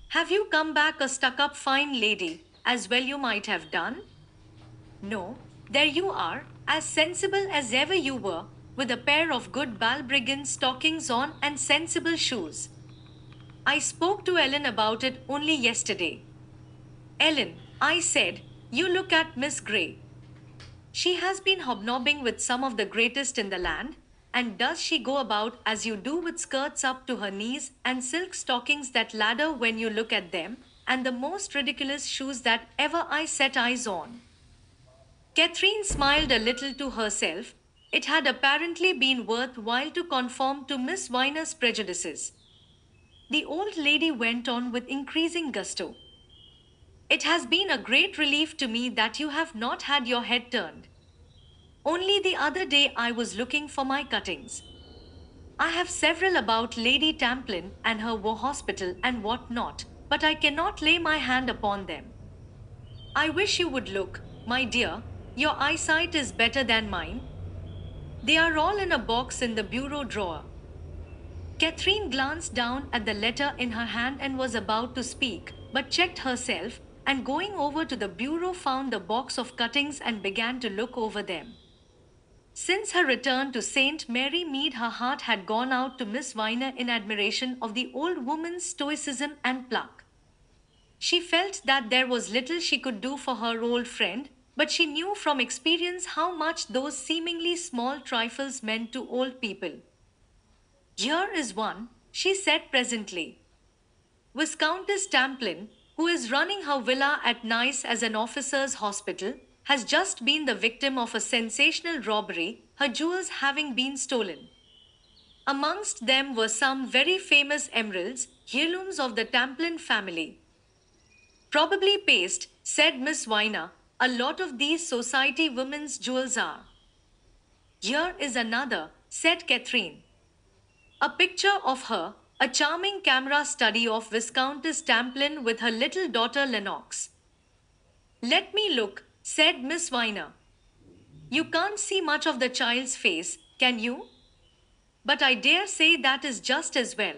Have you come back a stuck-up fine lady, as well you might have done? No, there you are, as sensible as ever you were, with a pair of good balbriggan stockings on and sensible shoes. I spoke to Ellen about it only yesterday. Ellen, I said, you look at Miss Grey. She has been hobnobbing with some of the greatest in the land, And does she go about as you do with skirts up to her knees and silk stockings that ladder when you look at them, and the most ridiculous shoes that ever I set eyes on? Catherine smiled a little to herself. It had apparently been worthwhile to conform to Miss Viner's prejudices. The old lady went on with increasing gusto. It has been a great relief to me that you have not had your head turned. Only the other day I was looking for my cuttings. I have several about Lady Tamplin and her war hospital and what not, but I cannot lay my hand upon them. I wish you would look, my dear. Your eyesight is better than mine. They are all in a box in the bureau drawer. Catherine glanced down at the letter in her hand and was about to speak, but checked herself, and going over to the bureau found the box of cuttings and began to look over them. Since her return to St. Mary Mead, her heart had gone out to Miss Viner in admiration of the old woman's stoicism and pluck. She felt that there was little she could do for her old friend, but she knew from experience how much those seemingly small trifles meant to old people. Here is one, she said presently. Viscountess Tamplin, who is running her villa at Nice as an officers' hospital, has just been the victim of a sensational robbery, her jewels having been stolen. Amongst them were some very famous emeralds, heirlooms of the Tamplin family. Probably paste, said Miss Viner. A lot of these society women's jewels are. Here is another, said Catherine. A picture of her, a charming camera study of Viscountess Tamplin with her little daughter Lennox. Let me look, said Miss Viner. You can't see much of the child's face, can you? But I dare say that is just as well.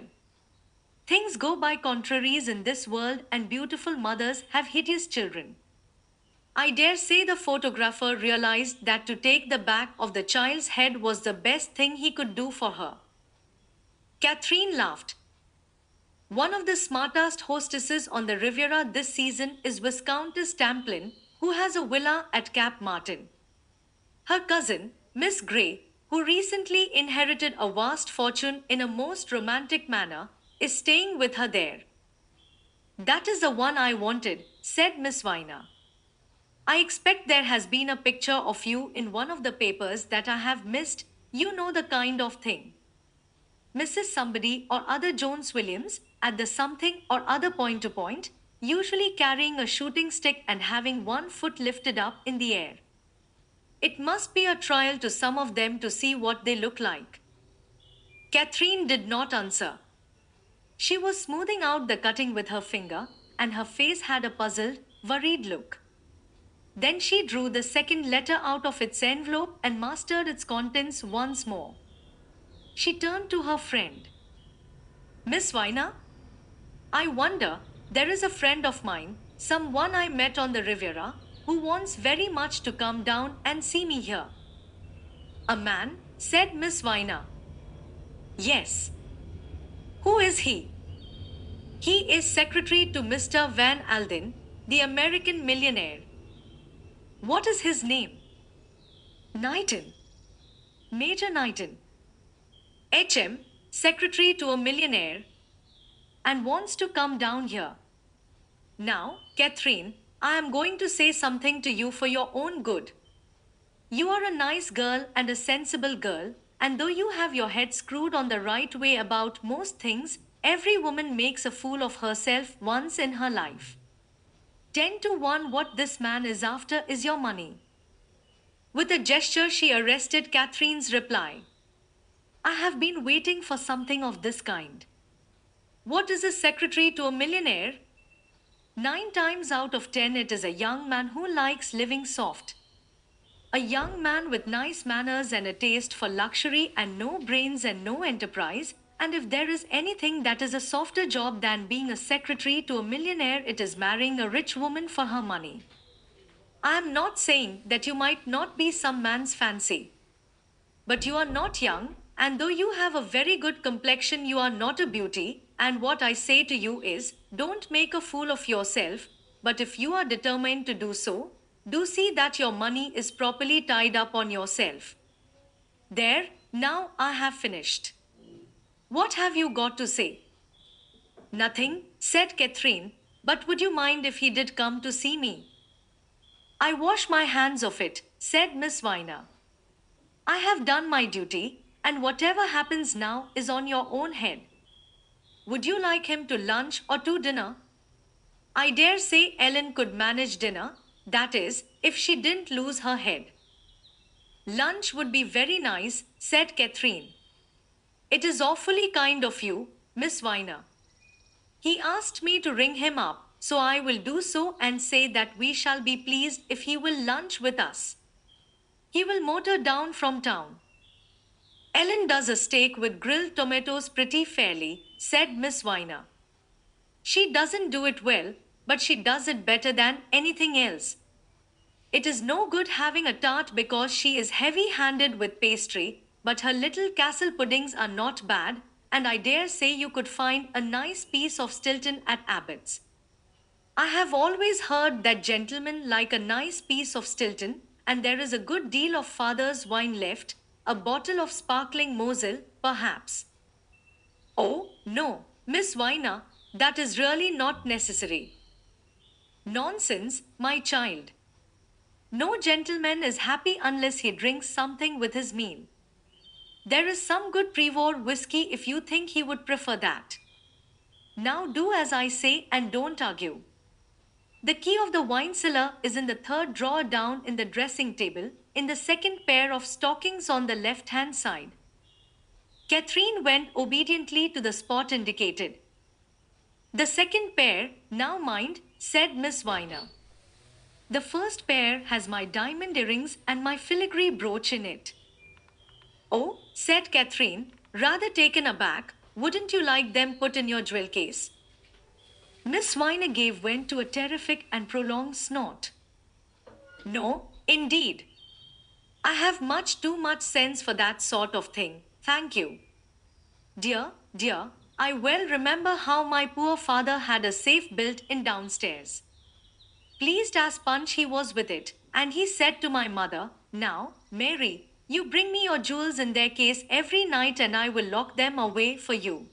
Things go by contraries in this world, and beautiful mothers have hideous children. I dare say the photographer realized that to take the back of the child's head was the best thing he could do for her. Catherine laughed. One of the smartest hostesses on the Riviera this season is Viscountess Tamplin, who has a villa at Cap Martin. Her cousin, Miss Grey, who recently inherited a vast fortune in a most romantic manner, is staying with her there. That is the one I wanted, said Miss Viner. I expect there has been a picture of you in one of the papers that I have missed, you know the kind of thing. Mrs. Somebody or other Jones Williams, at the something or other point to point, usually carrying a shooting stick and having one foot lifted up in the air. It must be a trial to some of them to see what they look like. Catherine did not answer. She was smoothing out the cutting with her finger, and her face had a puzzled, worried look. Then she drew the second letter out of its envelope and mastered its contents once more. She turned to her friend. Miss Viner? I wonder, there is a friend of mine, someone I met on the Riviera, who wants very much to come down and see me here. A man, said Miss Viner. Yes. Who is he? He is secretary to Mr. Van Alden, the American millionaire. What is his name? Knighton. Major Knighton. HM, secretary to a millionaire, and wants to come down here. Now, Catherine, I am going to say something to you for your own good. You are a nice girl and a sensible girl, and though you have your head screwed on the right way about most things, every woman makes a fool of herself once in her life. 10 to 1 what this man is after is your money. With a gesture she arrested Catherine's reply. I have been waiting for something of this kind. What is a secretary to a millionaire? 9 times out of 10 it is a young man who likes living soft. A young man with nice manners and a taste for luxury and no brains and no enterprise, and if there is anything that is a softer job than being a secretary to a millionaire, it is marrying a rich woman for her money. I am not saying that you might not be some man's fancy. But you are not young, and though you have a very good complexion, you are not a beauty, and what I say to you is, don't make a fool of yourself, but if you are determined to do so, do see that your money is properly tied up on yourself. There, Now I have finished. What have you got to say? Nothing, said Catherine, but would you mind if he did come to see me? I wash my hands of it, said Miss Viner. I have done my duty, and whatever happens now is on your own head. Would you like him to lunch or to dinner? I dare say Ellen could manage dinner, that is, if she didn't lose her head. Lunch would be very nice, said Catherine. It is awfully kind of you, Miss Viner. He asked me to ring him up, so I will do so and say that we shall be pleased if he will lunch with us. He will motor down from town. Ellen does a steak with grilled tomatoes pretty fairly, said Miss Viner. She doesn't do it well, but she does it better than anything else. It is no good having a tart because she is heavy-handed with pastry, but her little castle puddings are not bad, and I dare say you could find a nice piece of Stilton at Abbott's. I have always heard that gentlemen like a nice piece of Stilton, and there is a good deal of father's wine left, a bottle of sparkling Moselle, perhaps. Oh, no, Miss Viner, that is really not necessary. Nonsense, my child. No gentleman is happy unless he drinks something with his meal. There is some good Prevor whiskey if you think he would prefer that. Now do as I say and don't argue. The key of the wine cellar is in the third drawer down in the dressing table, in the second pair of stockings on the left-hand side. Catherine went obediently to the spot indicated. The second pair, now mind, said Miss Viner. The first pair has my diamond earrings and my filigree brooch in it. Oh, said Catherine, rather taken aback, wouldn't you like them put in your jewel case? Miss Viner gave vent to a terrific and prolonged snort. No, indeed. I have much too much sense for that sort of thing, thank you. Dear, I well remember how my poor father had a safe built in downstairs. Pleased as punch he was with it, and he said to my mother, Now, Mary, you bring me your jewels in their case every night and I will lock them away for you.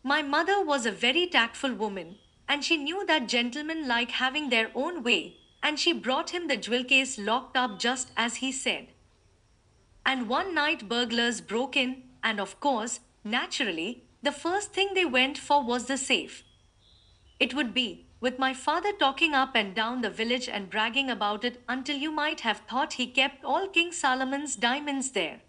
My mother was a very tactful woman, and she knew that gentlemen like having their own way, and she brought him the jewel case locked up just as he said. And one night burglars broke in, and of course, naturally, the first thing they went for was the safe. It would be, with my father talking up and down the village and bragging about it until you might have thought he kept all King Solomon's diamonds there.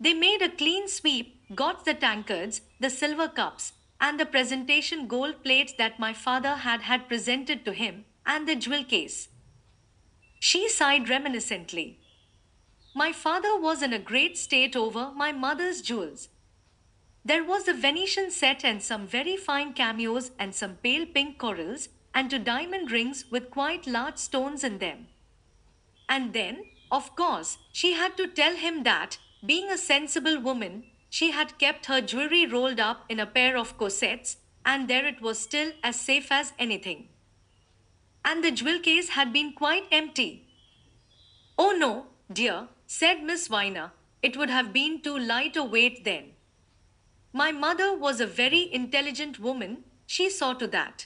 They made a clean sweep, got the tankards, the silver cups, and the presentation gold plate that my father had presented to him, and the jewel case. She sighed reminiscently. My father was in a great state over my mother's jewels. There was a Venetian set and some very fine cameos and some pale pink corals, and 2 diamond rings with quite large stones in them. And then, of course, she had to tell him that, being a sensible woman, she had kept her jewelry rolled up in a pair of corsets, and there it was still as safe as anything. And the jewel case had been quite empty. Oh no, dear, said Miss Viner, it would have been too light a weight then. My mother was a very intelligent woman, she saw to that.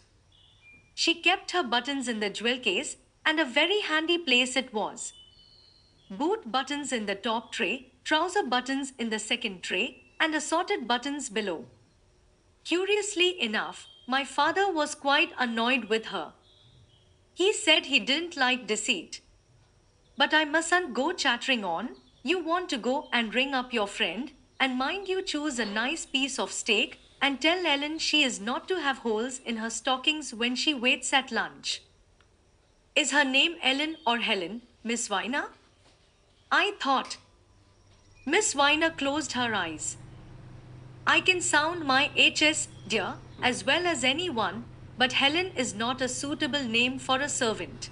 She kept her buttons in the jewel case, and a very handy place it was. Boot buttons in the top tray, trouser buttons in the second tray, and assorted buttons below. Curiously enough, my father was quite annoyed with her. He said he didn't like deceit. But I mustn't go chattering on. You want to go and ring up your friend, and mind you choose a nice piece of steak, and tell Ellen she is not to have holes in her stockings when she waits at lunch. Is her name Ellen or Helen, Miss Viner? I thought. Miss Viner closed her eyes. I can sound my HS, dear, as well as anyone, but Helen is not a suitable name for a servant.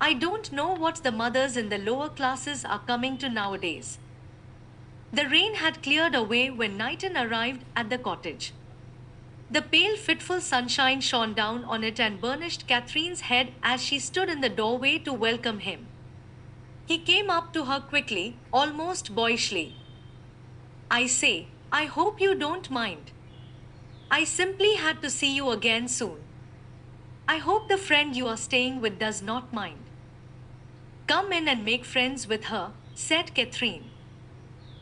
I don't know what the mothers in the lower classes are coming to nowadays. The rain had cleared away when Knighton arrived at the cottage. The pale, fitful sunshine shone down on it and burnished Catherine's head as she stood in the doorway to welcome him. He came up to her quickly, almost boyishly. I say, I hope you don't mind. I simply had to see you again soon. I hope the friend you are staying with does not mind. Come in and make friends with her, said Catherine.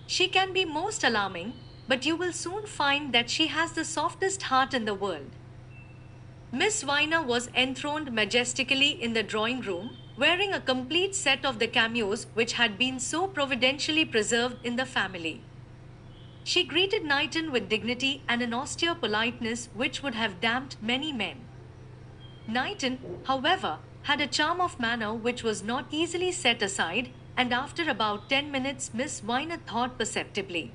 She can be most alarming, but you will soon find that she has the softest heart in the world. Miss Viner was enthroned majestically in the drawing room, wearing a complete set of the cameos which had been so providentially preserved in the family. She greeted Knighton with dignity and an austere politeness which would have damped many men. Knighton, however, had a charm of manner which was not easily set aside, and after about 10 minutes Miss Viner thawed perceptibly.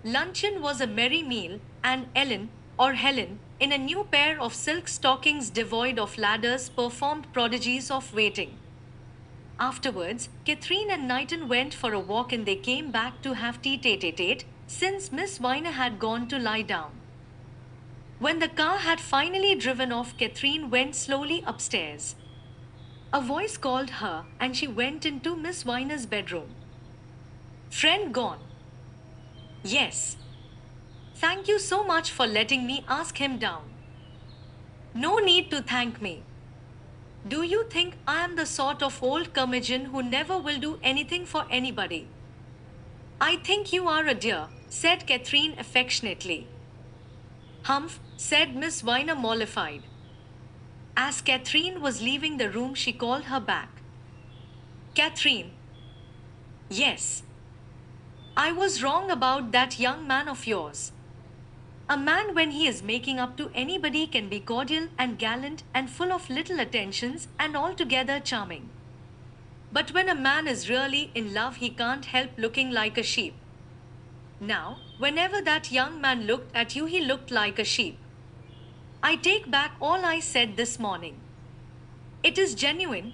Luncheon was a merry meal, and Ellen, or Helen, in a new pair of silk stockings devoid of ladders, performed prodigies of waiting. Afterwards, Catherine and Knighton went for a walk and they came back to have tea tete-a-tete, since Miss Viner had gone to lie down. When the car had finally driven off, Catherine went slowly upstairs. A voice called her, and she went into Miss Viner's bedroom. Friend gone? Yes. Thank you so much for letting me ask him down. No need to thank me. Do you think I am the sort of old curmudgeon who never will do anything for anybody? I think you are a dear, said Catherine affectionately. Humph, said Miss Viner mollified. As Catherine was leaving the room, she called her back. Catherine. Yes. I was wrong about that young man of yours. A man, when he is making up to anybody, can be cordial and gallant and full of little attentions and altogether charming. But when a man is really in love, he can't help looking like a sheep. Now, whenever that young man looked at you, he looked like a sheep. I take back all I said this morning. It is genuine,